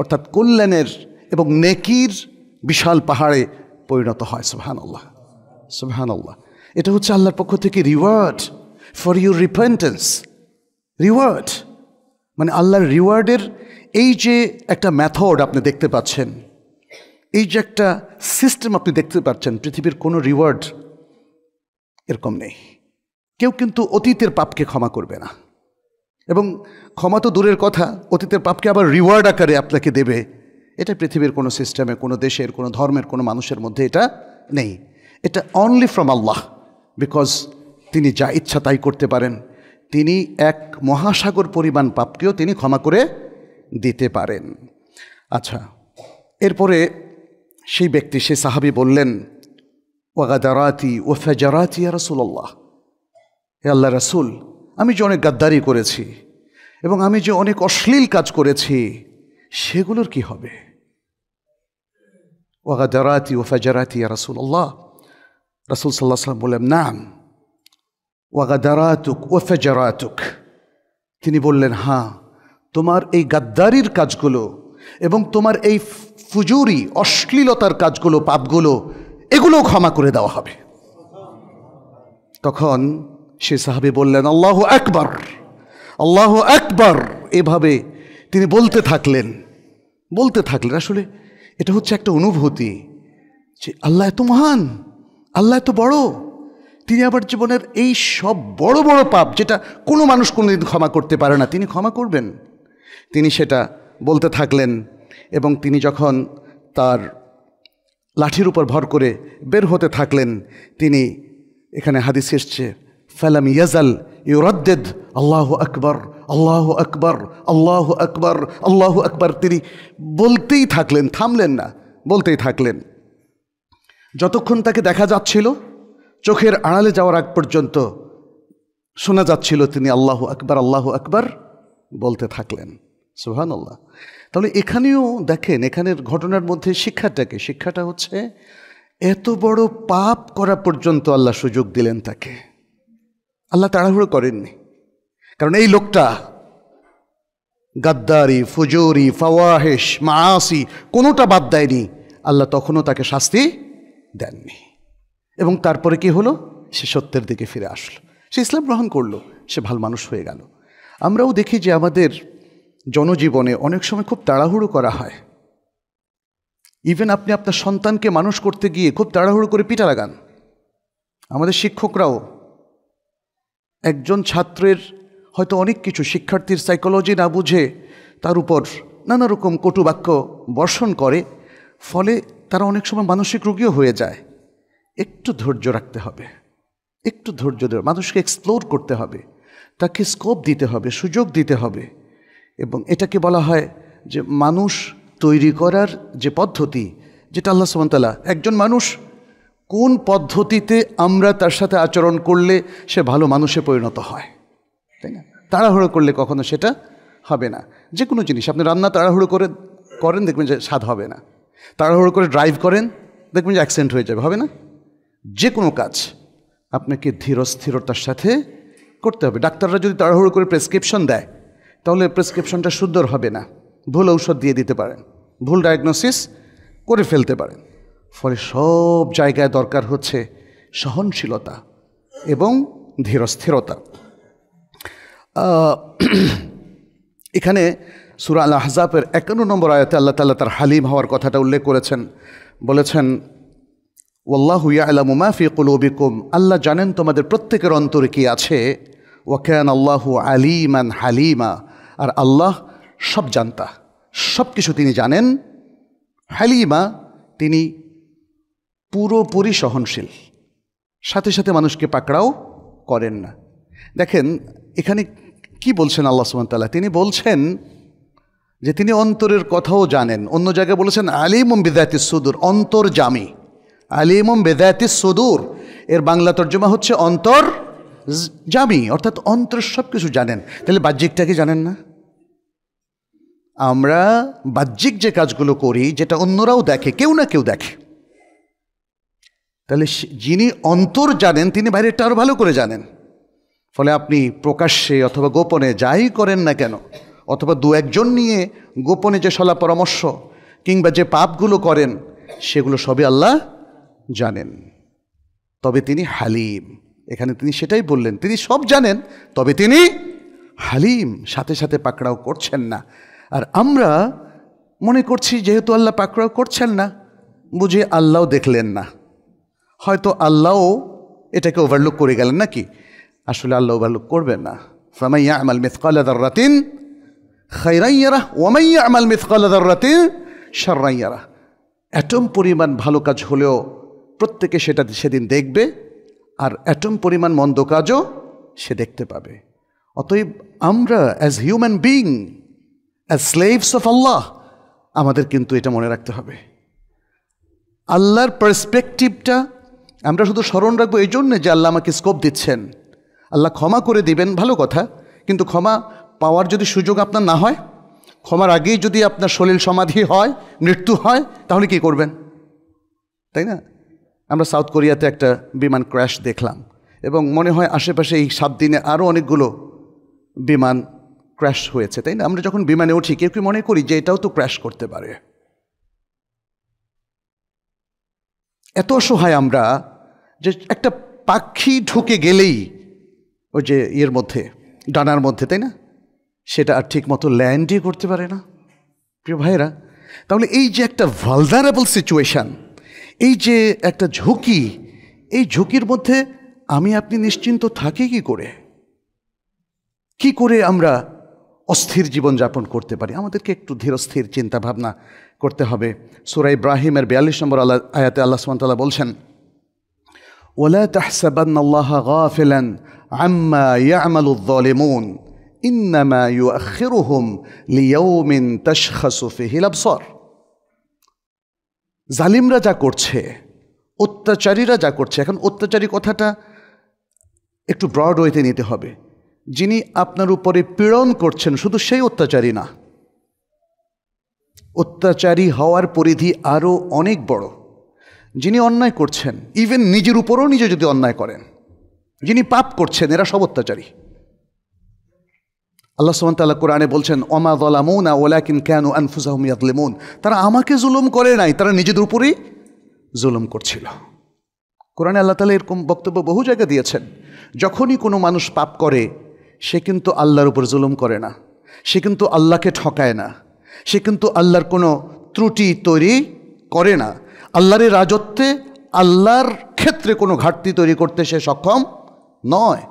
অর্থাৎ কল্যাণের এবং নেকির বিশাল পাহাড়ে পরিণত হয়। সুবহানাল্লাহ, সুবহানাল্লাহ। এটা হচ্ছে আল্লাহর পক্ষ থেকে reward for your repentance. Reward মানে আল্লাহর রিওয়ার্ডের এই যে একটা মেথড আপনি দেখতে পাচ্ছেন, এই যে একটা সিস্টেম আপনি দেখতে পাচ্ছেন, পৃথিবীর কোনো রিওয়ার্ড এরকম নেই। কেউ কিন্তু অতীতের পাপকে ক্ষমা করবে না, এবং ক্ষমা তো দূরের কথা, অতীতের পাপকে আবার রিওয়ার্ড আকারে আপনাকে দেবে, এটা পৃথিবীর কোনো সিস্টেমে, কোনো দেশের, কোনো ধর্মের, কোনো মানুষের মধ্যে এটা নেই। এটা অনলি ফ্রম আল্লাহ, বিকজ তিনি যা ইচ্ছা তাই করতে পারেন। তিনি এক মহাসাগর পরিমাণ পাপকেও তিনি ক্ষমা করে দিতে পারেন। আচ্ছা, এরপরে সেই ব্যক্তি, সেই সাহাবী বললেন ওয়াগাদারাতি ও ফাজারাতি ইয়া রাসূলুল্লাহ, হে আল্লাহ রাসূল, আমি যে অনেক গাদ্দারি করেছি এবং আমি যে অনেক অশ্লীল কাজ করেছি, সেগুলোর কি হবে? ওয়াগাদারাতি ও ফাজারাতি ইয়া রাসূলুল্লাহ, রাসূল সাল্লাল্লাহু আলাইহি ওয়াসাল্লাম বললেন নাম ওয়াগাদারাতুক ও ফাজারাতুক। তিনি বললেন হ্যাঁ, তোমার এই গাদ্দারির কাজগুলো এবং তোমার এই ফুজুরি অশ্লীলতার কাজগুলো, পাপগুলো, এগুলো ক্ষমা করে দেওয়া হবে। তখন সে সাহাবী বললেন আল্লাহু আকবার, আল্লাহু আকবার। এভাবে তিনি বলতে থাকলেন। আসলে এটা হচ্ছে একটা অনুভূতি যে আল্লাহ এত মহান, আল্লাহ এত বড়, তিনি আবার জীবনের এই সব বড় বড় পাপ যেটা কোনো মানুষ কোনোদিন ক্ষমা করতে পারে না, তিনি ক্ষমা করবেন। তিনি সেটা বলতে থাকলেন এবং তিনি যখন তার লাঠির উপর ভর করে বের হতে থাকলেন, তিনি, এখানে হাদিস এসছে, ফালাম ইয়াজাল ইউরাদ্দিদ আল্লাহু আকবার, আল্লাহু আকবার, আল্লাহু আকবার, আল্লাহু আকবার। তিনি বলতেই থাকলেন, থামলেন না, বলতেই থাকলেন। যতক্ষণ তাকে দেখা যাচ্ছিল, চোখের আড়ালে যাওয়ার আগ পর্যন্ত শোনা যাচ্ছিল তিনি আল্লাহু আকবার, আল্লাহু আকবার বলতে থাকলেন। সুবহানাল্লাহ। তাহলে এখানেও দেখেন, এখানের ঘটনার মধ্যে শিক্ষাটা হচ্ছে এত বড় পাপ করা পর্যন্ত আল্লাহ সুযোগ দিলেন তাকে। আল্লাহ তাড়াহুড়ো করেননি, কারণ এই লোকটা গাদ্দারি, ফুজুরি, ফাওয়াহিশ, মাআসি কোনোটা বাদ দেয়নি। আল্লাহ তখনও তাকে শাস্তি দেননি। এবং তারপরে কি হলো? সে সত্যের দিকে ফিরে আসলো, সে ইসলাম গ্রহণ করলো, সে ভালো মানুষ হয়ে গেল। আমরাও দেখি যে আমাদের জনজীবনে অনেক সময় খুব তাড়াহুড়ো করা হয়। ইভেন আপনি আপনার সন্তানকে মানুষ করতে গিয়ে খুব তাড়াহুড়ো করে পিটা লাগান। আমাদের শিক্ষকরাও একজন ছাত্রের হয়তো অনেক কিছু, শিক্ষার্থীর সাইকোলজি না বুঝে তার উপর নানা রকম কটু বাক্য বর্ষণ করে, ফলে তারা অনেক সময় মানসিক রোগীও হয়ে যায়। একটু ধৈর্য রাখতে হবে, একটু ধৈর্য ধরে মানুষকে এক্সপ্লোর করতে হবে, তাকে স্কোপ দিতে হবে, সুযোগ দিতে হবে। এবং এটাকে বলা হয় যে মানুষ তৈরি করার যে পদ্ধতি, যেটা আল্লাহ সুবহানাহু ওয়া তাআলা, একজন মানুষ কোন পদ্ধতিতে আমরা তার সাথে আচরণ করলে সে ভালো মানুষে পরিণত হয়, তাই না? তাড়াহুড়ো করলে কখনো সেটা হবে না। যে কোনো জিনিস আপনি রান্না তাড়াহুড়ো করেন, দেখবেন যে স্বাদ হবে না। তাড়াহুড়ো করে ড্রাইভ করেন, দেখবেন যে অ্যাক্সিডেন্ট হয়ে যাবে, হবে না? যে কোনো কাজ আপনাকে ধীরস্থিরতার সাথে করতে হবে। ডাক্তাররা যদি তাড়াহুড়ো করে প্রেসক্রিপশন দেয়, তাহলে প্রেসক্রিপশনটা সুন্দর হবে না, ভুল ঔষধ দিয়ে দিতে পারেন, ভুল ডায়াগনোসিস করে ফেলতে পারেন। ফলে সব জায়গায় দরকার হচ্ছে সহনশীলতা এবং ধীরস্থিরতা। এখানে সূরা আল আহজাবের 51 নম্বর আয়াতে আল্লাহ তাআলা তার হালিম হওয়ার কথাটা উল্লেখ করেছেন, বলেছেন ওয়াল্লাহু ইয়ালামু মা ফি কুলুবিকুম, আল্লাহ জানেন তোমাদের প্রত্যেকের অন্তরে কি আছে। ওয়া কানা আল্লাহু আলিমান হালিমা, আর আল্লাহ সব জানতা, সব কিছু তিনি জানেন। হালিমা, তিনি পুরোপুরি সহনশীল, সাথে সাথে মানুষকে পাকড়াও করেন না। দেখেন এখানে কি বলছেন আল্লাহ সুবহানাহু ওয়া তাআলা, তিনি বলছেন যে তিনি অন্তরের কথাও জানেন। অন্য জায়গায় বলেছেন আলিমুম বিযাতিস সুদূর, অন্তর্জামী। আলিমুম বিযাতিস সুদূর এর বাংলা তর্জমা হচ্ছে অন্তর্জামী, অর্থাৎ অন্তরের সব কিছু জানেন। তাহলে বাহ্যিকটাকে জানেন না? আমরা বাহ্যিক যে কাজগুলো করি, যেটা অন্যরাও দেখে, কেউ না কেউ দেখে, তাহলে যিনি অন্তর জানেন তিনি বাইরেটা আরও ভালো করে জানেন। ফলে আপনি প্রকাশ্যে অথবা গোপনে যাই করেন না কেন, অথবা দু একজন নিয়ে গোপনে যে সলা পরামর্শ কিংবা যে পাপগুলো করেন, সেগুলো সবই আল্লাহ জানেন। তবে তিনি হালিম, এখানে তিনি সেটাই বললেন, তিনি সব জানেন, তবে তিনি হালিম, সাথে সাথে পাকড়াও করছেন না। আর আমরা মনে করছি যেহেতু আল্লাহ পাকড়াও করছেন না, বুঝি আল্লাহও দেখলেন না, হয়তো আল্লাহও এটাকে ওভারলুক করে গেলেন নাকি। আসলে আল্লাহ ওভারলুক করবেন না। ফামান ইয়ামাল মিসকালা যাররাতিন খায়রান ইয়ারাহ ওয়া মান ইয়ামাল মিসকালা যাররাতিন শাররান ইয়ারাহ, অ্যাটম পরিমাণ ভালো কাজ হলেও প্রত্যেকে সেটা সেদিন দেখবে, আর অ্যাটম পরিমাণ মন্দ কাজও সে দেখতে পাবে। অতএব আমরা as human being, as slaves of Allah, আমাদের কিন্তু এটা মনে রাখতে হবে, আল্লাহর পার্সপেক্টিভটা আমরা শুধু স্মরণ রাখবো এই জন্যে যে আল্লাহ আমাকে স্কোপ দিচ্ছেন, আল্লাহ ক্ষমা করে দিবেন, ভালো কথা। কিন্তু ক্ষমা পাওয়ার যদি সুযোগ আপনার না হয়, ক্ষমার আগেই যদি আপনার সলিল সমাধি হয়, মৃত্যু হয়, তাহলে কি করবেন? তাই না? আমরা সাউথ কোরিয়াতে একটা বিমান ক্র্যাশ দেখলাম, এবং মনে হয় আশেপাশে এই 7 দিনে আরও অনেকগুলো বিমান ক্র্যাশ হয়েছে, তাই না? আমরা যখন বিমানে উঠি কেউ কি মনে করি যে এটাও তো ক্র্যাশ করতে পারে? এত অসহায় আমরা যে একটা পাখি ঢুকে গেলেই ওই যে ইয়ের মধ্যে, ডানার মধ্যে, তাই না, সেটা আর ঠিক মতো ল্যান্ডই করতে পারে না। প্রিয় ভাইয়েরা, তাহলে এই যে একটা ভালনারেবল সিচুয়েশান, এই যে একটা ঝুঁকি, এই ঝুঁকির মধ্যে আমি আপনি নিশ্চিন্ত থাকি কি করে আমরা অস্থির জীবনযাপন করতে পারি? আমাদেরকে একটু ধীরস্থির চিন্তা ভাবনা করতে হবে। সূরা ইব্রাহিমের 42 নম্বর আয়াতে আল্লাহ সুবহানাহু ওয়া তাআলা বলছেন, ওয়ালা তাহসাবান্নাল্লাহা গাফিলান আম্মা ইয়ামালুয যালিমুন ইন্নামা ইউআখিরুহুম লিয়াউমিন তাশখাসু ফিহিল আবসার। জালিমরা যা করছে, অত্যাচারীরা যা করছে, এখন অত্যাচারী কথাটা একটু ব্রড ওয়েতে নিতে হবে। যিনি আপনার উপরে পীড়ন করছেন শুধু সেই অত্যাচারী না, অত্যাচারী হওয়ার পরিধি আরও অনেক বড়। যিনি অন্যায় করছেন, ইভেন নিজের উপরও নিজে যদি অন্যায় করেন, যিনি পাপ করছেন, এরা সব অত্যাচারী। আল্লাহ সুবহানাহু ওয়া তাআলা কোরআনে বলছেন, ওমা যালামুনা ওয়ালাকিন কানু আনফুসাহুম ইয়াযলিমুন, তারা আমাকে জুলুম করে নাই, তারা নিজেদের উপরেই জুলুম করছিল। কোরআনে আল্লাহ তাআলা এরকম বক্তব্য বহু জায়গায় দিয়েছেন। যখনই কোনো মানুষ পাপ করে, সে কিন্তু আল্লাহর উপর জুলুম করে না, সে কিন্তু আল্লাহকে ঠকায় না, সে কিন্তু আল্লাহর কোনো ত্রুটি তৈরি করে না। আল্লাহর রাজত্বে, আল্লাহর ক্ষেত্রে কোনো ঘাটতি তৈরি করতে সে সক্ষম নয়।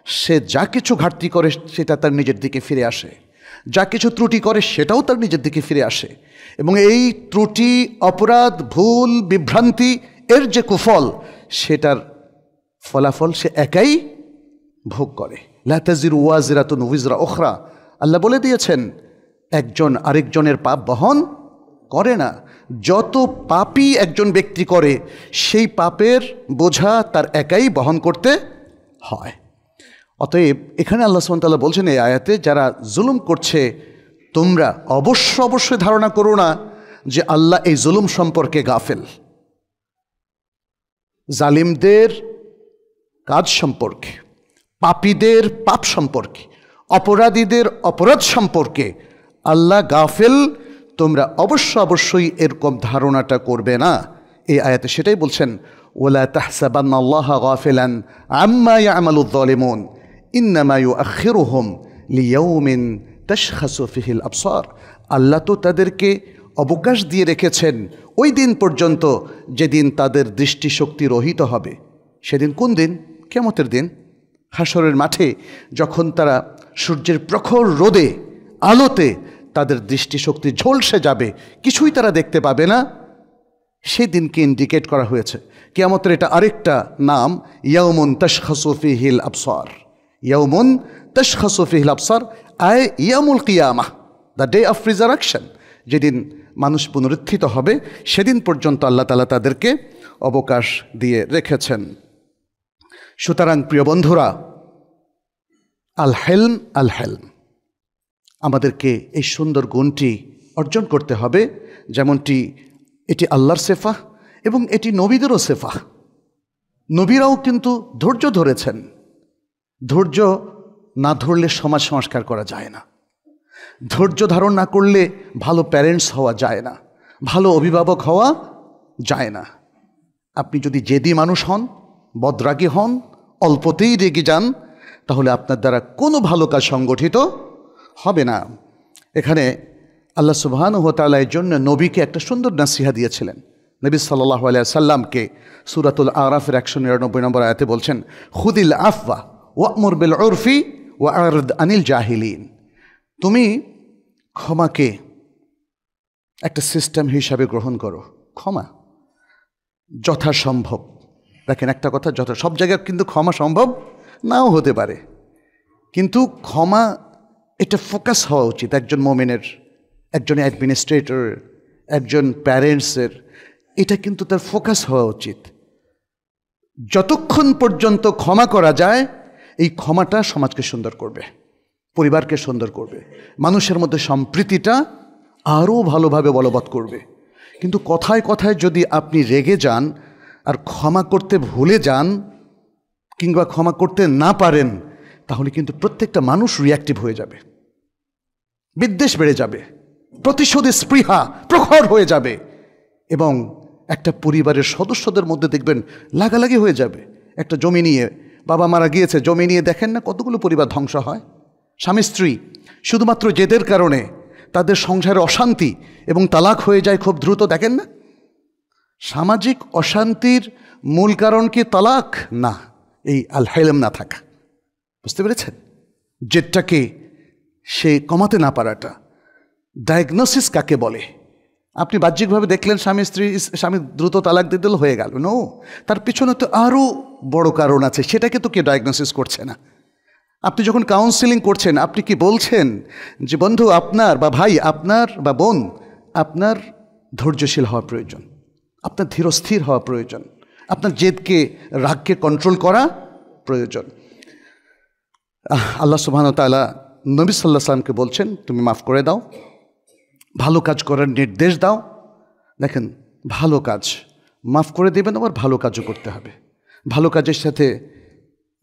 সে যা কিছু ঘাটতি করে সেটা তার নিজের দিকে ফিরে আসে, যা কিছু ত্রুটি করে সেটাও তার নিজের দিকে ফিরে আসে, এবং এই ত্রুটি, অপরাধ, ভুল, বিভ্রান্তি এর যে কুফল, সেটার ফলাফল সে একাই ভোগ করে। লা তাজিরু ওয়াজিরাতুন উযরা উখরা, আল্লাহ বলে দিয়েছেন একজন আরেকজনের পাপ বহন করে না। যত পাপই একজন ব্যক্তি করে সেই পাপের বোঝা তার একাই বহন করতে হয়। অতএব এখানে আল্লাহ সুবহানাহু ওয়া তাআলা বলছেন এই আয়াতে, যারা জুলুম করছে তোমরা অবশ্যই ধারণা করো না যে আল্লাহ এই জুলুম সম্পর্কে গাফেল। জালিমদের কাজ সম্পর্কে, পাপীদের পাপ সম্পর্কে, অপরাধীদের অপরাধ সম্পর্কে আল্লাহ গাফেল, তোমরা অবশ্যই এরকম ধারণাটা করবে না। এই আয়াতে সেটাই বলছেন, ওয়ালা তাহসাবান্নাল্লাহা গাফিলান আম্মা ইয়ামালুয যালিমুন ইন্নামা ইউআখিরুহুম লিয়াউমিন তাশখাসু ফিহিল আবসার। আল্লাহ তো তাদেরকে অবকাশ দিয়ে রেখেছেন ওই দিন পর্যন্ত যেদিন তাদের দৃষ্টিশক্তি রহিত হবে। সেদিন কোন দিন? কিয়ামতের দিন, হাশরের মাঠে, যখন তারা সূর্যের প্রখর রোদে আলোতে তাদের দৃষ্টিশক্তি ঝলসে যাবে, কিছুই তারা দেখতে পাবে না, সেই দিনকে ইন্ডিকেট করা হয়েছে। কিয়ামতের এটা আরেকটা নাম, ইয়াউমুন তাশখাসু ফিহিল আবসার। ইয়াউমুন তাশখাসু ফিহিল আবসার আয় ইয়াউমুল কিয়ামাহ, দ্য ডে অফ রিজারেকশন, যেদিন মানুষ পুনরুত্থিত হবে, সেদিন পর্যন্ত আল্লাহ তাআলা তাদেরকে অবকাশ দিয়ে রেখেছেন। সুতরাং প্রিয় বন্ধুরা, আল হেলম আমাদেরকে এই সুন্দর গুণটি অর্জন করতে হবে, যেমনটি এটি আল্লাহর সেফা এবং এটি নবীদেরও সেফা। নবীরাও কিন্তু ধৈর্য ধরেছেন। ধৈর্য না ধরলে সমাজ সংস্কার করা যায় না। ধৈর্য ধারণ না করলে ভালো প্যারেন্টস হওয়া যায় না, ভালো অভিভাবক হওয়া যায় না। আপনি যদি জেদি মানুষ হন, বদরাগী হন, অল্পতেই রেগে যান, তাহলে আপনার দ্বারা কোনো ভালো কাজ সংগঠিত হবে না। এখানে আল্লাহ সুবহানাহু ওয়া তাআলা এর জন্য নবীকে একটা সুন্দর নাসিহা দিয়েছিলেন। নবী সাল্লাল্লাহু আলাইহি সাল্লামকে সূরাতুল আরাফের 199 নম্বর আয়াতে বলছেন, খুদিল আফওয়া ওয়া'মুর বিল উরফি ওয়া'রিদ আনিল জাহিলিন। তুমি ক্ষমাকে একটা সিস্টেম হিসাবে গ্রহণ করো। ক্ষমা যথাসম্ভব, দেখেন একটা কথা, সব জায়গায় কিন্তু ক্ষমা সম্ভব নাও হতে পারে, কিন্তু ক্ষমা এটা ফোকাস হওয়া উচিত একজন মুমিনের, একজন অ্যাডমিনিস্ট্রেটরের, একজন প্যারেন্টসের। এটা কিন্তু তার ফোকাস হওয়া উচিত। যতক্ষণ পর্যন্ত ক্ষমা করা যায়, এই ক্ষমাটা সমাজকে সুন্দর করবে, পরিবারকে সুন্দর করবে, মানুষের মধ্যে সম্প্রীতিটা আরও ভালোভাবে বলবৎ করবে। কিন্তু কথায় কথায় যদি আপনি রেগে যান আর ক্ষমা করতে ভুলে যান কিংবা ক্ষমা করতে না পারেন, তাহলে কিন্তু প্রত্যেকটা মানুষ রিঅ্যাক্টিভ হয়ে যাবে, বিদ্বেষ বেড়ে যাবে, প্রতিশোধের স্পৃহা প্রখর হয়ে যাবে, এবং একটা পরিবারের সদস্যদের মধ্যে দেখবেন লাগালাগি হয়ে যাবে। একটা জমি নিয়ে, বাবা মারা গিয়েছে, জমি নিয়ে দেখেন না কতগুলো পরিবার ধ্বংস হয়। স্বামী স্ত্রী শুধুমাত্র জেদের কারণে তাদের সংসারে অশান্তি এবং তালাক হয়ে যায় খুব দ্রুত, দেখেন না? সামাজিক অশান্তির মূল কারণ কি তালাক? না, এই আল হেলম না থাকা। বুঝতে পেরেছেন? জেদটাকে সে কমাতে না পারাটা। ডায়াগনোসিস কাকে বলে? আপনি বাহ্যিকভাবে দেখলেন স্বামী দ্রুত তালাক দিয়ে দিল, হয়ে গেল। নো, তার পিছনে তো আরও বড় কারণ আছে, সেটাকে তো কেউ ডায়াগনোসিস করছে না। আপনি যখন কাউন্সিলিং করছেন, আপনি কি বলছেন যে বন্ধু আপনার, বা ভাই আপনার, বা বোন আপনার ধৈর্যশীল হওয়া প্রয়োজন, আপনার ধীরস্থির হওয়া প্রয়োজন, আপনার জেদকে, রাগকে কন্ট্রোল করা প্রয়োজন। আল্লাহ সুবহানাহু ওয়া তাআলা নবী সাল্লাল্লাহু আলাইহি ওয়াসাল্লামকে বলছেন, তুমি মাফ করে দাও, ভালো কাজ করার নির্দেশ দাও। দেখেন, ভালো কাজ মাফ করে দেবেন, আবার ভালো কাজও করতে হবে। ভালো কাজের সাথে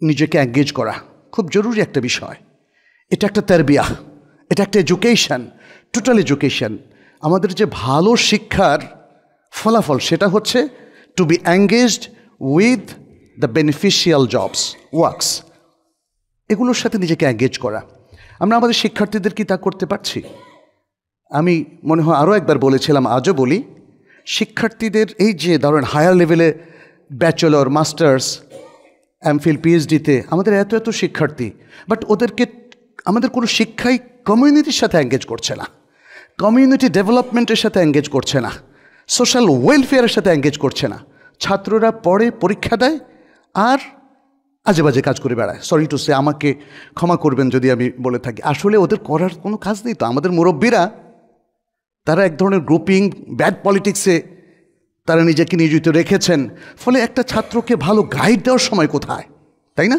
নিজেকে এঙ্গেজ করা খুব জরুরি একটা বিষয়। এটা একটা তারবিয়া, এটা একটা এডুকেশন, টোটাল এডুকেশন। আমাদের যে ভালো শিক্ষার ফলাফল, সেটা হচ্ছে to be engaged with the beneficial jobs, works, এগুলোর সাথে নিজেকে এঙ্গেজ করা। আমরা আমাদের শিক্ষার্থীদের কি তা করতে পারছি? আমি মনে হয় আরও একবার বলেছিলাম, আজও বলি, শিক্ষার্থীদের এই যে ধরেন হায়ার লেভেলে ব্যাচেলর, মাস্টার্স, এমফিল, পিএইচডিতে আমাদের এত এত শিক্ষার্থী, বাট ওদেরকে আমাদের কোনো শিক্ষাই কমিউনিটির সাথে এঙ্গেজ করছে না, কমিউনিটি ডেভেলপমেন্টের সাথে এঙ্গেজ করছে না, সোশ্যাল ওয়েলফেয়ারের সাথে এঙ্গেজ করছে না। ছাত্ররা পড়ে, পরীক্ষা দেয়, আর আজে বাজে কাজ করে বেড়ায়। সরি টু সে, আমাকে ক্ষমা করবেন যদি আমি বলে থাকি, আসলে ওদের করার কোনো কাজ নেই। তো আমাদের মুরব্বীরা তারা এক ধরনের গ্রুপিং, ব্যাড পলিটিক্সে তারা নিজেকে নিয়োজিত রেখেছেন। ফলে একটা ছাত্রকে ভালো গাইড দেওয়ার সময় কোথায়, তাই না?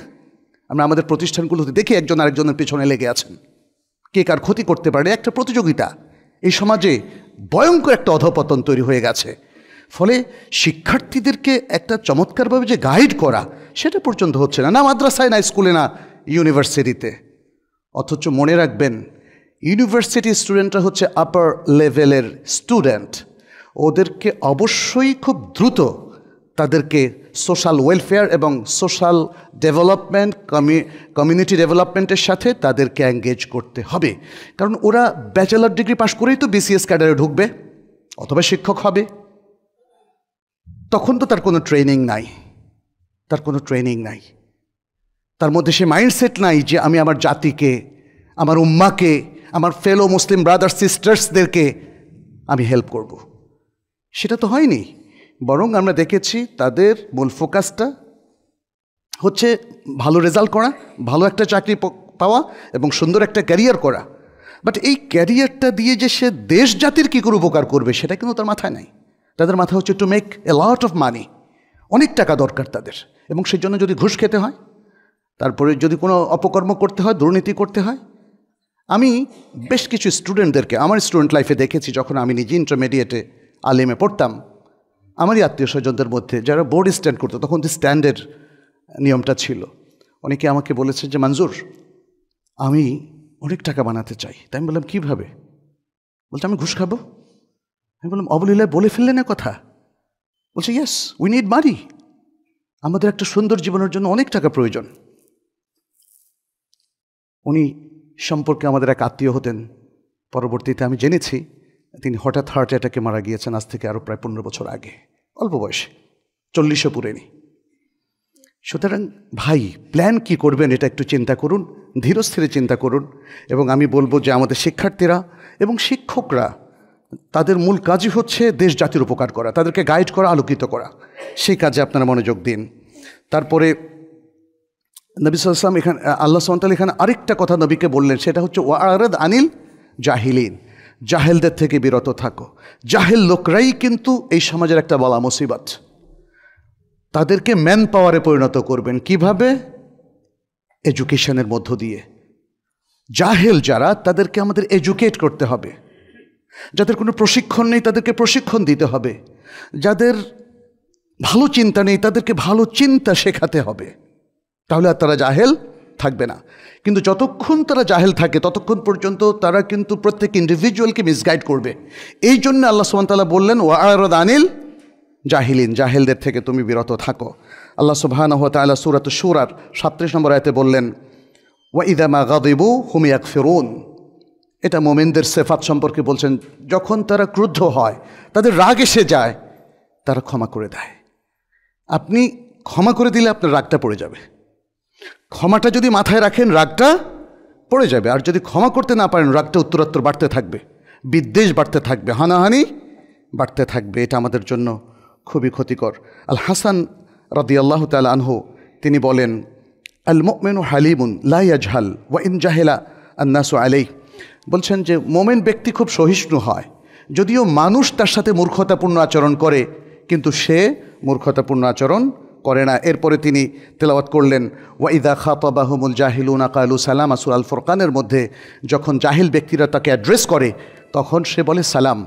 আমরা আমাদের প্রতিষ্ঠানগুলোতে দেখি একজন আরেকজনের পেছনে লেগে আছেন, কে কার ক্ষতি করতে পারে, একটা প্রতিযোগিতা। এই সমাজে ভয়ঙ্কর একটা অধঃপতন তৈরি হয়ে গেছে। ফলে শিক্ষার্থীদেরকে একটা চমৎকারভাবে যে গাইড করা, সেটা পর্যন্ত হচ্ছে না, না মাদ্রাসায়, না স্কুলে, না ইউনিভার্সিটিতে। অথচ মনে রাখবেন, ইউনিভার্সিটি স্টুডেন্টরা হচ্ছে আপার লেভেলের স্টুডেন্ট। ওদেরকে অবশ্যই খুব দ্রুত তাদেরকে সোশ্যাল ওয়েলফেয়ার এবং সোশ্যাল ডেভেলপমেন্ট, কমিউনিটি ডেভেলপমেন্টের সাথে তাদেরকে এঙ্গেজ করতে হবে। কারণ ওরা ব্যাচেলর ডিগ্রি পাশ করেই তো বিসিএস ক্যাডারে ঢুকবে অথবা শিক্ষক হবে। তখন তো তার কোনো ট্রেনিং নাই, তার মধ্যে সে মাইন্ডসেট নাই যে আমি আমার জাতিকে, আমার উম্মাকে, আমার ফেলো মুসলিম ব্রাদার সিস্টার্সদেরকে আমি হেল্প করব। সেটা তো হয়নি। বরং আমরা দেখেছি তাদের মূল ফোকাসটা হচ্ছে ভালো রেজাল্ট করা, ভালো একটা চাকরি পাওয়া এবং সুন্দর একটা ক্যারিয়ার করা। বাট এই ক্যারিয়ারটা দিয়ে যে সে দেশ জাতির কী করে উপকার করবে, সেটা কিন্তু তার মাথায় নাই। তাদের মাথা হচ্ছে to make a lot of money, অনেক টাকা দরকার তাদের, এবং সেই জন্য যদি ঘুষ খেতে হয়, তারপরে যদি কোনো অপকর্ম করতে হয়, দুর্নীতি করতে হয়। আমি বেশ কিছু স্টুডেন্টদেরকে আমার স্টুডেন্ট লাইফে দেখেছি, যখন আমি নিজে ইন্টারমিডিয়েটে আলিমে পড়তাম, আমারই আত্মীয় স্বজনদের মধ্যে যারা বোর্ড স্ট্যান্ড করতো, তখন তো স্ট্যান্ডের নিয়মটা ছিল। অনেকে আমাকে বলেছে যে মঞ্জুর, আমি অনেক টাকা বানাতে চাই। তাই আমি বললাম কীভাবে? বলছে আমি ঘুষ খাবো। আমি বললাম অবলীলায় বলে ফেললে না কথা? বলছে ইয়েস, উই নিড মানি, আমাদের একটা সুন্দর জীবনের জন্য অনেক টাকা প্রয়োজন। উনি সম্পর্কে আমাদের এক আত্মীয় হতেন। পরবর্তীতে আমি জেনেছি তিনি হঠাৎ হার্ট অ্যাটাকে মারা গিয়েছেন, আজ থেকে আরও প্রায় 15 বছর আগে, অল্প বয়সে, 40ও পুরেনি। সুতরাং ভাই, প্ল্যান কি করবেন এটা একটু চিন্তা করুন, ধীরস্থিরে চিন্তা করুন। এবং আমি বলবো যে আমাদের শিক্ষার্থীরা এবং শিক্ষকরা, তাদের মূল কাজই হচ্ছে দেশ জাতির উপকার করা, তাদেরকে গাইড করা, আলোকিত করা। সেই কাজে আপনারা মনোযোগ দিন। তারপরে নবী সাল্লাল্লাহু আলাইহি ওয়াসাল্লাম এখানে, আল্লাহ সুবহানাহু ওয়া তাআলা এখানে আরেকটা কথা নবীকে বললেন, সেটা হচ্ছে ওয়া'আরাদ আনিল জাহিলিন, জাহেলদের থেকে বিরত থাকো। জাহেল লোকরাই কিন্তু এই সমাজের একটা বলা মুসিবত। তাদেরকে ম্যান পাওয়ারে পরিণত করবেন কিভাবে? এডুকেশনের মধ্য দিয়ে। জাহেল যারা, তাদেরকে আমাদের এডুকেট করতে হবে। যাদের কোনো প্রশিক্ষণ নেই, তাদেরকে প্রশিক্ষণ দিতে হবে। যাদের ভালো চিন্তা নেই, তাদেরকে ভালো চিন্তা শেখাতে হবে। তাহলে আর তারা জাহেল থাকবে না। কিন্তু যতক্ষণ তারা জাহেল থাকে, ততক্ষণ পর্যন্ত তারা কিন্তু প্রত্যেক ইন্ডিভিজুয়ালকে মিসগাইড করবে। এই জন্য আল্লাহ সুবহানাহু ওয়া তাআলা বললেন ওয়া'আরাদ আনিল জাহিলিন, জাহেলদের থেকে তুমি বিরত থাকো। আল্লাহ সুবহানাহু ওয়া তাআলা সূরাতুশ শূরার 37 নম্বর আয়াতে বললেন ওয়াইযা মা গাযিবু হুম ইয়াগফিরুন। এটা মুমিনদের সিফাত সম্পর্কে বলছেন, যখন তারা ক্রুদ্ধ হয়, তাদের রাগ এসে যায়, তারা ক্ষমা করে দেয়। আপনি ক্ষমা করে দিলে আপনার রাগটা পড়ে যাবে। ক্ষমাটা যদি মাথায় রাখেন, রাগটা পড়ে যাবে। আর যদি ক্ষমা করতে না পারেন, রাগটা উত্তরোত্তর বাড়তে থাকবে, বিদ্বেষ বাড়তে থাকবে, হানাহানি বাড়তে থাকবে। এটা আমাদের জন্য খুবই ক্ষতিকর। আল হাসান রাদিয়াল্লাহু তাআলা আনহু তিনি বলেন আল মুমিনু হালিমুন লা ইয়াজহাল ওয়া ইন জাহিলা আন-নাসু আলাইহি। বলছেন যে মোমেন ব্যক্তি খুব সহিষ্ণু হয়, যদিও মানুষ তার সাথে মূর্খতাপূর্ণ আচরণ করে, কিন্তু সে মূর্খতাপূর্ণ আচরণ করে না। এরপরে তিনি তেলাওয়াত করলেন ওয়াইদা খাতাবাহুমুল জাহিলুনা ক্বালু সালামা, সূরা আল ফুরকানের মধ্যে যখন জাহিল ব্যক্তিরা তাকে অ্যাড্রেস করে, তখন সে বলে সালাম,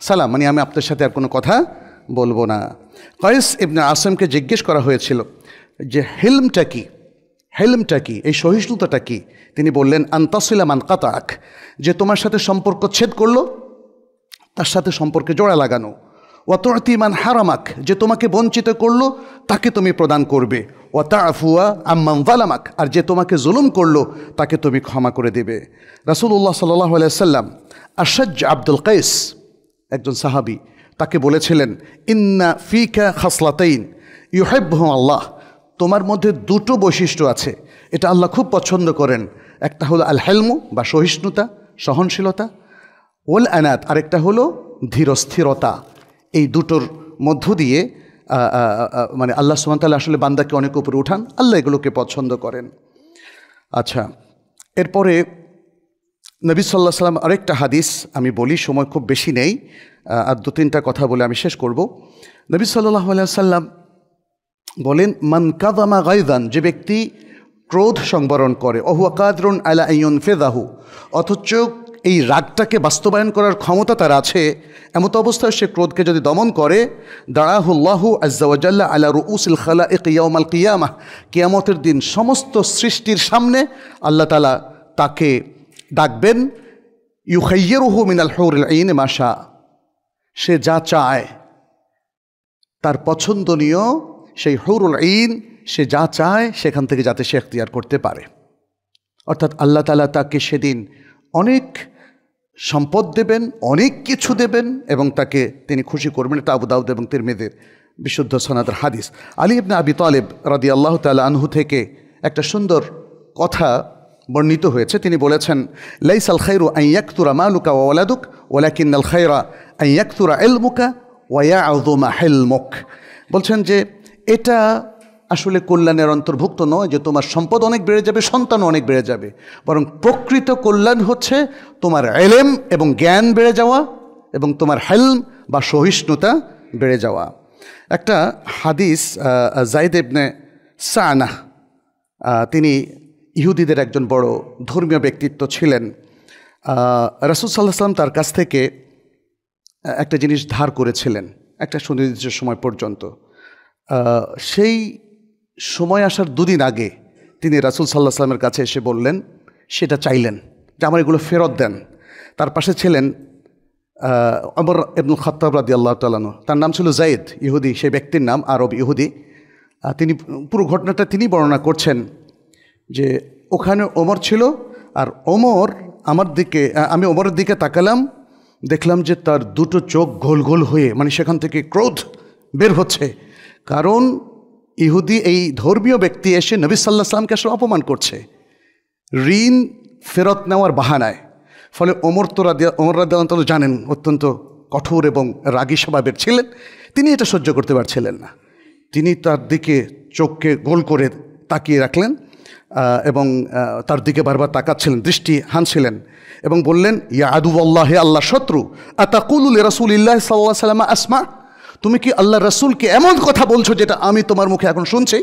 সালাম, মানে আমি আপনার সাথে আর কোনো কথা বলবো না। কায়েস ইবনে আসিমকে জিজ্ঞেস করা হয়েছিল যে হিলমটা কি, হেলমটা কি, এই সহিষ্ণুতাটা কি? তিনি বললেন আনতাসিলা মান কাতাক, যে তোমার সাথে সম্পর্ক ছেদ করলো তার সাথে সম্পর্কে জোড়া লাগানো। ওয়াতুতি মান হারামাক, যে তোমাকে বঞ্চিত করলো তাকে তুমি প্রদান করবে। ওয়াতাফুয়া আম্মান যালামাক, আর যে তোমাকে জুলুম করলো তাকে তুমি ক্ষমা করে দেবে। রাসূলুল্লাহ সাল্লাল্লাহু আলাইহি ওয়াসাল্লাম আশাজ আব্দুল কাইস, একজন সাহাবী, তাকে বলেছিলেন ইন্না ফিকা খাসলাতাইন ইউহিব্বুহুম আল্লাহ, তোমার মধ্যে দুটো বৈশিষ্ট্য আছে, এটা আল্লাহ খুব পছন্দ করেন। একটা হলো আল হেলমু বা সহিষ্ণুতা, সহনশীলতা, ওয়াল আনাত, আরেকটা হলো ধীরস্থিরতা। এই দুটোর মধ্য দিয়ে মানে আল্লাহ সুবহানাহু ওয়া তাআলা আসলে বান্দাকে অনেক উপরে উঠান, আল্লাহ এগুলোকে পছন্দ করেন। আচ্ছা, এরপরে নবী সাল্লাল্লাহু আলাইহি ওয়াসাল্লাম আরেকটা হাদিস আমি বলি, সময় খুব বেশি নেই, আর 2-3টা কথা বলে আমি শেষ করব। নবী সাল্লাল্লাহু আলাইহি ওয়াসাল্লাম বলেন, মান কাযামা গায়যান, যে ব্যক্তি ক্রোধ সংবরণ করে, ওহুয়া কাদরুন আলা আইয়ুনফিযাহু, অথচ এই রাগটাকে বাস্তবায়ন করার ক্ষমতা তার আছে, এমত অবস্থায় সে ক্রোধকে যদি দমন করে, দাআহুল্লাহু আযজা ওয়া জাল্লা আলা রুউসিল খালাইক ইয়াউমাল কিয়ামাহ, কিয়ামতের দিন সমস্ত সৃষ্টির সামনে আল্লাহ তাআলা তাকে ডাকবেন, ইউখাইয়িরুহু মিনাল হুরিল আইন মা শা, সে যা চায় তার পছন্দনীয় সেই হুরুল আইন, সে যা চায় সেখান থেকে যাতে সে এখতিয়ার করতে পারে। অর্থাৎ আল্লাহ তাআলা তাকে সেদিন অনেক সম্পদ দেবেন, অনেক কিছু দেবেন এবং তাকে তিনি খুশি করবেন। এটা আবু দাউদ এবং তিরমিজির বিশুদ্ধ সনদের হাদিস। আলী ইবনে আবি তালিব রাদিয়াল্লাহু তাআলা আনহু থেকে একটা সুন্দর কথা বর্ণিত হয়েছে। তিনি বলেছেন, লাইসাল খায়রু আন ইয়াকতুরা মালুকা ওয়া ওয়ালাদুক ওয়ালাকিন্নাল খায়রা আন ইয়াকতুরা ইলমুকা ওয়া ইয়াযুমা হিলমুক। বলছেন যে এটা আসলে কল্যাণের অন্তর্ভুক্ত নয় যে তোমার সম্পদ অনেক বেড়ে যাবে, সন্তান অনেক বেড়ে যাবে, বরং প্রকৃত কল্যাণ হচ্ছে তোমার ইলম এবং জ্ঞান বেড়ে যাওয়া এবং তোমার হিলম বা সহিষ্ণুতা বেড়ে যাওয়া। একটা হাদিস, যায়েদ ইবনে সানাহ, তিনি ইহুদিদের একজন বড় ধর্মীয় ব্যক্তিত্ব ছিলেন। রাসূল সাল্লাল্লাহু আলাইহি ওয়াসাল্লাম তার কাছ থেকে একটা জিনিস ধার করেছিলেন একটা সুনির্দিষ্ট সময় পর্যন্ত। সেই সময় আসার 2 দিন আগে তিনি রাসূল সাল্লাল্লাহু আলাইহি ওয়াসাল্লামের কাছে এসে বললেন, সেটা চাইলেন যে আমার এগুলো ফেরত দেন। তার পাশে ছিলেন ওমর ইবনুল খাত্তাব রাদিয়াল্লাহু তাআলা আনহু, তার নাম ছিল যায়েদ, ইহুদি, সেই ব্যক্তির নাম আরব ইহুদি। তিনি পুরো ঘটনাটা তিনি বর্ণনা করছেন যে ওখানে ওমর ছিল, আর ওমর আমার দিকে, আমি ওমরের দিকে তাকালাম, দেখলাম যে তার 2টো চোখ গোল গোল হয়ে, মানে সেখান থেকে ক্রোধ বের হচ্ছে, কারণ ইহুদি এই ধর্মীয় ব্যক্তি এসে নবী সাল্লাল্লাহু আলাইহি ওয়াসাল্লামকে আসলে অপমান করছে ঋণ ফেরত নেওয়ার বাহানায়। ফলে ওমর রাদিয়াল্লাহু তাআলা জানেন অত্যন্ত কঠোর এবং রাগী স্বভাবের ছিলেন, তিনি এটা সহ্য করতে পারছিলেন না। তিনি তার দিকে চোখকে গোল করে তাকিয়ে রাখলেন এবং তার দিকে বারবার তাকাচ্ছিলেন, দৃষ্টি হানছিলেন এবং বললেন, ইয়া আদুওয়াল্লাহ, হে আল্লাহ শত্রু, আতাকুলু লিরাসূলিল্লাহ সাল্লাল্লাহু আলাইহি ওয়াসাল্লাম আসমা, তুমি কি আল্লাহ রাসূলকে এমন কথা বলছো যেটা আমি তোমার মুখে এখন শুনছি?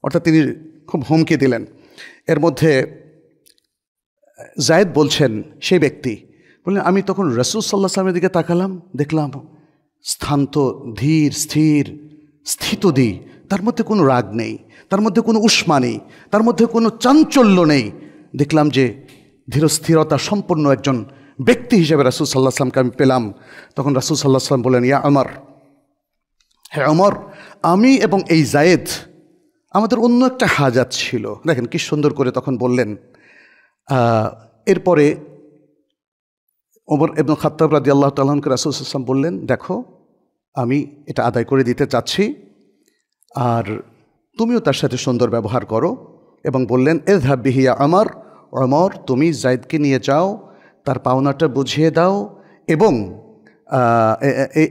অর্থাৎ তিনি খুব হুমকি দিলেন। এর মধ্যে যায়েদ বলছেন, সেই ব্যক্তি বললেন, আমি তখন রাসূল সাল্লাল্লাহু আলাইহি ওয়াসাল্লামের দিকে তাকালাম, দেখলাম শান্ত, ধীর, স্থির, স্থিতদি, তার মধ্যে কোনো রাগ নেই, তার মধ্যে কোনো উষ্মা নেই, তার মধ্যে কোনো চাঞ্চল্য নেই। দেখলাম যে ধীরস্থিরতা সম্পন্ন একজন ব্যক্তি হিসেবে রাসূল সাল্লাল্লাহু আলাইহি ওয়াসাল্লামকে আমি পেলাম। তখন রাসূল সাল্লাল্লাহু আলাইহি ওয়াসাল্লাম বলেন, ইয়া ওমর, হ্যাঁ ওমর, আমি এবং এই যায়েদ আমাদের অন্য একটা হাজাত ছিল। দেখেন কি সুন্দর করে তখন বললেন। এরপরে ওমর ইবনে খাত্তাব রাদিয়াল্লাহু তাআলা আনহু রাসূল সাল্লাল্লাহু আলাইহি ওয়াসাল্লাম বললেন, দেখো আমি এটা আদায় করে দিতে চাচ্ছি, আর তুমিও তার সাথে সুন্দর ব্যবহার করো। এবং বললেন, ইযহাব বিহি ইয়া ওমর, ওমর তুমি যায়েদকে নিয়ে যাও, তার পাওনাটা বুঝিয়ে দাও এবং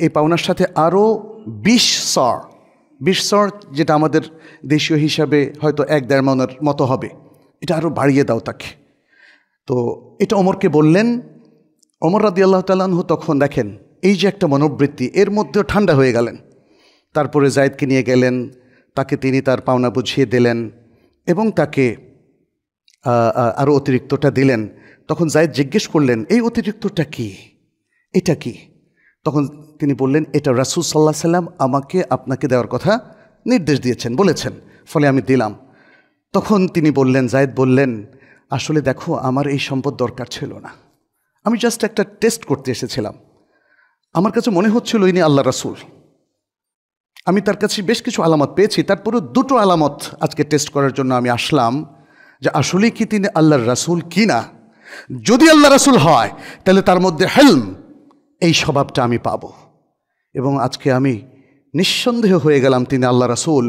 এই পাওনার সাথে আরও 20 সর, যেটা আমাদের দেশীয় হিসাবে হয়তো 1-1.5 মনের মতো হবে, এটা আরও বাড়িয়ে দাও তাকে। তো এটা ওমরকে বললেন। ওমর রাদিয়াল্লাহু তাআলা আনহু তখন দেখেন এই যে একটা মনোবৃত্তি, এর মধ্যেও ঠান্ডা হয়ে গেলেন। তারপরে যায়েদকে নিয়ে গেলেন, তাকে তিনি তার পাওনা বুঝিয়ে দিলেন এবং তাকে আরও অতিরিক্তটা দিলেন। তখন যায়েদ জিজ্ঞেস করলেন, এই অতিরিক্তটা কি, এটা কি? তখন তিনি বললেন, এটা রাসূল সাল্লাল্লাহু আলাইহি ওয়াসাল্লাম আমাকে আপনাকে দেওয়ার কথা নির্দেশ দিয়েছেন, বলেছেন, ফলে আমি দিলাম। তখন তিনি বললেন, যায়েদ বললেন, আসলে দেখো আমার এই সম্পদ দরকার ছিল না, আমি জাস্ট একটা টেস্ট করতে এসেছিলাম। আমার কাছে মনে হচ্ছিল ইনি আল্লাহ রাসূল। আমি তার কাছে বেশ কিছু আলামত পেয়েছি, তারপরে 2টো আলামত আজকে টেস্ট করার জন্য আমি আসলাম, যে আসলেই কি তিনি আল্লাহর রাসূল কি না। যদি আল্লাহ রাসূল হয় তাহলে তার মধ্যে হিলম, এই স্বভাবটা আমি পাবো। এবং আজকে আমি নিঃসন্দেহ হয়ে গেলাম তিনি আল্লাহ রাসূল,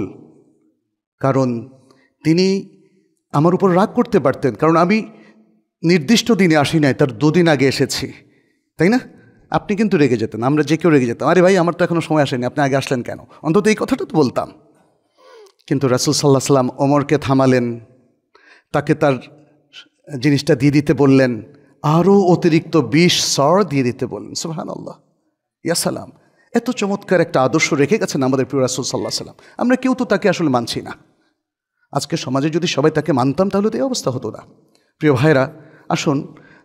কারণ তিনি আমার উপর রাগ করতে পারতেন, কারণ আমি নির্দিষ্ট দিনে আসি নাই, তার 2 দিন আগে এসেছি, তাই না? আপনি কিন্তু রেগে যেতেন, আমরা যে কেউ রেগে যেতাম, আরে ভাই আমার তো এখনো সময় আসেনি, আপনি আগে আসলেন কেন, অন্তত এই কথাটা তো বলতাম। কিন্তু রাসূল সাল্লাল্লাহু আলাইহি ওয়াসাল্লাম ওমরকে থামালেন, তাকে তার জিনিসটা দিয়ে দিতে বললেন, আরও অতিরিক্ত 20 সর দিয়ে দিতে বললেন। সুবহানাল্লাহ, ইয়া সালাম। এত চমৎকার একটা আদর্শ রেখে গেছেন আমাদের প্রিয় রাসূল সাল্লাল্লাহু আলাইহি ওয়াসাল্লাম। আমরা কেউ তো তাকে আসলে মানছি না। আজকে সমাজে যদি সবাই তাকে মানতাম তাহলে তো এই অবস্থা হতো না। প্রিয় ভাইরা, আসুন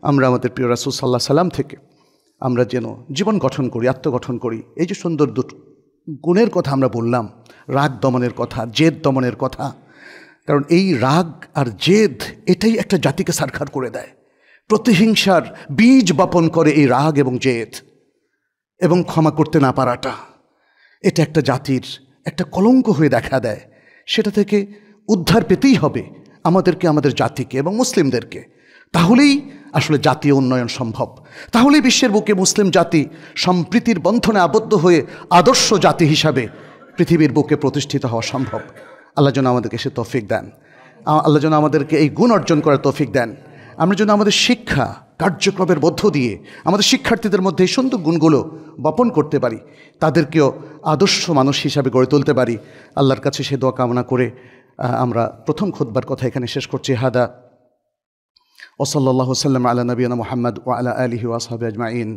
আমরা আমাদের প্রিয় রাসূল সাল্লাল্লাহু আলাইহি ওয়াসাল্লাম থেকে আমরা যেন জীবন গঠন করি, আত্মগঠন করি। এই যে সুন্দর দুটো গুণের কথা আমরা বললাম, রাগ দমনের কথা, জেদ দমনের কথা, কারণ এই রাগ আর জেদ এটাই একটা জাতিকে সারখার করে দেয়। প্রতিহিংসার বীজ বপন করে এই রাগ এবং জেদ, এবং ক্ষমা করতে না পারাটা এটা একটা জাতির একটা কলঙ্ক হয়ে দেখা দেয়। সেটা থেকে উদ্ধার পেতেই হবে আমাদেরকে, আমাদের জাতিকে এবং মুসলিমদেরকে। তাহলেই আসলে জাতীয় উন্নয়ন সম্ভব। তাহলেই বিশ্বের বুকে মুসলিম জাতি সম্প্রীতির বন্ধনে আবদ্ধ হয়ে আদর্শ জাতি হিসাবে পৃথিবীর বুকে প্রতিষ্ঠিত হওয়া সম্ভব। আল্লাহ যেন আমাদেরকে সে তৌফিক দেন। আল্লাহ যেন আমাদেরকে এই গুণ অর্জন করার তৌফিক দেন। আমরা যেন আমাদের শিক্ষা কার্যক্রমের মধ্য দিয়ে আমাদের শিক্ষার্থীদের মধ্যে এই সুন্দর গুণগুলো বপন করতে পারি, তাদেরকেও আদর্শ মানুষ হিসাবে গড়ে তুলতে পারি। আল্লাহর কাছে সে দোয়া কামনা করে আমরা প্রথম খুতবার কথা এখানে শেষ করছি। হাদা ওয়া সাল্লাল্লাহু সাল্লাম আলা নবিয়িনা মুহাম্মদ ওয়া আলা আলিহি ওয়া আসহাবিহি আজমাইন।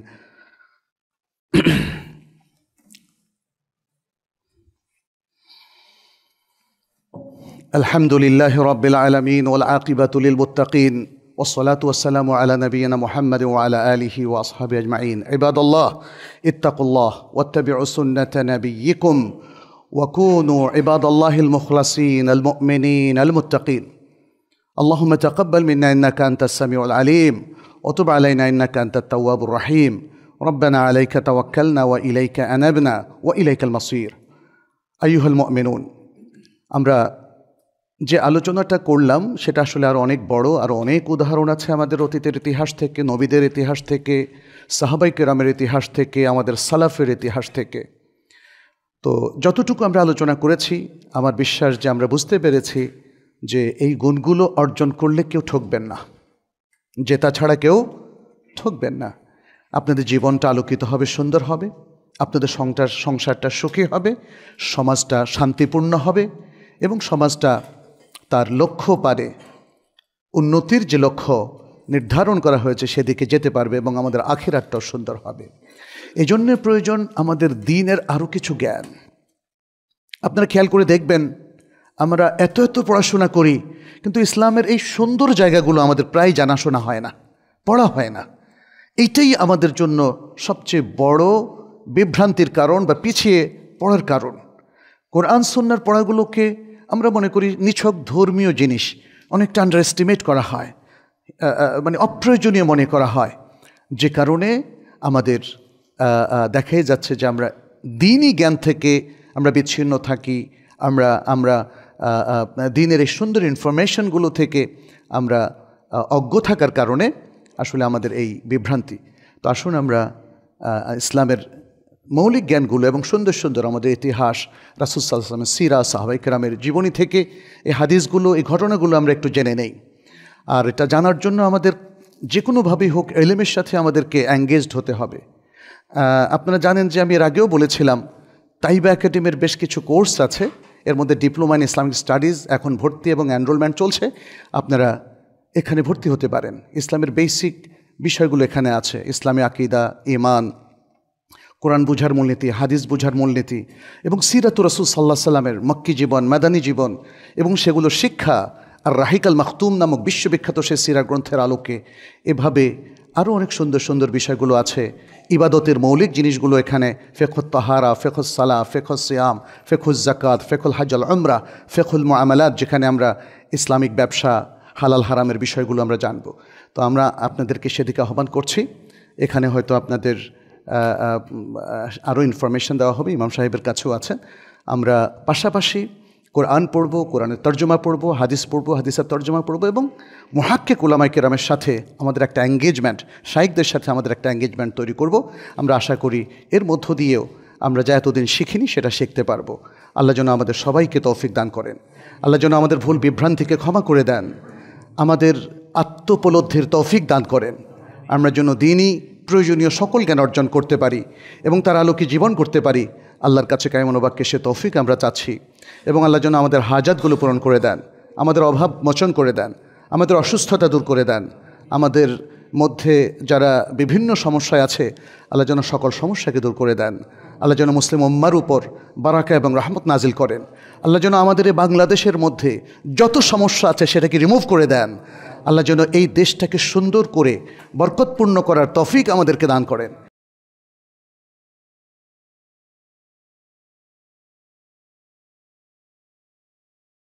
আলহামদুলিল্লাহি রাব্বিল আলামিন ওয়াল আকিবাতু লিল মুত্তাকিন والصلاة والسلام على نبينا محمد وعلى آله وأصحابه أجمعين. عباد الله اتقوا الله واتبعوا سنة نبيكم وكونوا عباد الله المخلصين المؤمنين المتقين. اللهم تقبل منا إنك أنت السميع العليم وتب علينا إنك أنت التواب الرحيم. ربنا عليك توكلنا وإليك أنبنا وإليك المصير. أيها المؤمنون, আমরা যে আলোচনাটা করলাম সেটা আসলে আরও অনেক বড়, আরও অনেক উদাহরণ আছে আমাদের অতীতের ইতিহাস থেকে, নবীদের ইতিহাস থেকে, সাহাবায়ে কেরামের ইতিহাস থেকে, আমাদের সালাফের ইতিহাস থেকে। তো যতটুকু আমরা আলোচনা করেছি, আমার বিশ্বাস যে আমরা বুঝতে পেরেছি যে এই গুণগুলো অর্জন করলে কেউ ঠকবেন না, জেতা ছাড়া কেউ ঠকবেন না। আপনাদের জীবনটা আলোকিত হবে, সুন্দর হবে, আপনাদের সংসারটা সুখী হবে, সমাজটা শান্তিপূর্ণ হবে এবং সমাজটা তার লক্ষ্য পারে, উন্নতির যে লক্ষ্য নির্ধারণ করা হয়েছে সেদিকে যেতে পারবে এবং আমাদের আখিরাতটাও সুন্দর হবে। এই জন্য প্রয়োজন আমাদের দ্বীনের আরও কিছু জ্ঞান। আপনারা খেয়াল করে দেখবেন, আমরা এত এত পড়াশোনা করি কিন্তু ইসলামের এই সুন্দর জায়গাগুলো আমাদের প্রায় জানাশোনা হয় না, পড়া হয় না। এইটাই আমাদের জন্য সবচেয়ে বড় বিভ্রান্তির কারণ বা পিছিয়ে পড়ার কারণ। কোরআন সুন্নাহর পড়াগুলোকে আমরা মনে করি নিছক ধর্মীয় জিনিস, অনেকটা আন্ডার এস্টিমেট করা হয়, মানে অপ্রয়োজনীয় মনে করা হয়, যে কারণে আমাদের দেখাই যাচ্ছে যে আমরা দ্বীনি জ্ঞান থেকে আমরা বিচ্ছিন্ন থাকি। আমরা দ্বীনের এই সুন্দর ইনফরমেশনগুলো থেকে আমরা অজ্ঞ থাকার কারণে আসলে আমাদের এই বিভ্রান্তি। তো আসুন আমরা ইসলামের মৌলিক জ্ঞানগুলো এবং সুন্দর সুন্দর আমাদের ইতিহাস, রাসূল সাল্লাল্লাহু আলাইহি ওয়াসাল্লামের সিরা, সাহাবায়ে কেরামের জীবনী থেকে এই হাদিসগুলো, এই ঘটনাগুলো আমরা একটু জেনে নেই। আর এটা জানার জন্য আমাদের যে কোনোভাবেই হোক ইলমের সাথে আমাদেরকে এঙ্গেজড হতে হবে। আপনারা জানেন যে আমি এর আগেও বলেছিলাম, তাইবা একাডেমির বেশ কিছু কোর্স আছে, এর মধ্যে ডিপ্লোমা ইন ইসলামিক স্টাডিজ এখন ভর্তি এবং এনরোলমেন্ট চলছে। আপনারা এখানে ভর্তি হতে পারেন। ইসলামের বেসিক বিষয়গুলো এখানে আছে, ইসলামী আকীদা, ঈমান, কোরআন বুঝার মূলনীতি, হাদিস বুঝার মূলনীতি এবং সিরাতুর রাসূল সাল্লাল্লাহু আলাইহি ওয়াসাল্লামের মক্কি জীবন, মাদানী জীবন এবং সেগুলোর শিক্ষা, আর রাহিকাল মাখতুম নামক বিশ্ববিখ্যাত সে সিরা গ্রন্থের আলোকে এভাবে আরও অনেক সুন্দর সুন্দর বিষয়গুলো আছে। ইবাদতের মৌলিক জিনিসগুলো এখানে, ফিকহুত তাহারা, ফিকহুস সালাহ, ফিকহুস সিয়াম, ফিকহুস যাকাত, ফিকহুল হজ আল উমরা, ফিকহুল মুআমালাত, যেখানে আমরা ইসলামিক ব্যবসা, হালাল হারামের বিষয়গুলো আমরা জানব। তো আমরা আপনাদেরকে সেদিকে আহ্বান করছি। এখানে হয়তো আপনাদের আরও ইনফরমেশন দেওয়া হবে, ইমাম সাহেবের কাছেও আছেন। আমরা পাশাপাশি কোরআন পড়ব, কোরআনের তর্জমা পড়ব, হাদিস পড়ব, হাদিসের তর্জমা পড়ব এবং মুহাক্কিক উলামায়ে কেরামের সাথে আমাদের একটা এঙ্গেজমেন্ট, শাইখদের সাথে আমাদের একটা এঙ্গেজমেন্ট তৈরি করব। আমরা আশা করি এর মধ্য দিয়েও আমরা যা এতদিন শিখিনি সেটা শিখতে পারবো। আল্লাহ যেন আমাদের সবাইকে তৌফিক দান করেন। আল্লাহ যেন আমাদের ভুল বিভ্রান্তিকে ক্ষমা করে দেন, আমাদের আত্মোপলব্ধির তৌফিক দান করেন। আমরা যেন দ্বীনি প্রয়োজনীয় সকল জ্ঞান অর্জন করতে পারি এবং তার আলোকে জীবন করতে পারি। আল্লাহর কাছে কায়েমুল বাক্যে সে তৌফিক আমরা চাচ্ছি। এবং আল্লাহ যেন আমাদের হাজাতগুলো পূরণ করে দেন, আমাদের অভাব মোচন করে দেন, আমাদের অসুস্থতা দূর করে দেন, আমাদের মধ্যে যারা বিভিন্ন সমস্যায় আছে, আল্লাহ যেন সকল সমস্যাকে দূর করে দেন। আল্লাহ যেন মুসলিম উম্মার উপর বারাকা এবং রহমত নাজিল করেন। আল্লাহ যেন আমাদের এই বাংলাদেশের মধ্যে যত সমস্যা আছে সেটাকে রিমুভ করে দেন। আল্লাহ যেন এই দেশটাকে সুন্দর করে বরকতপূর্ণ করার তৌফিক আমাদেরকে দান করেন।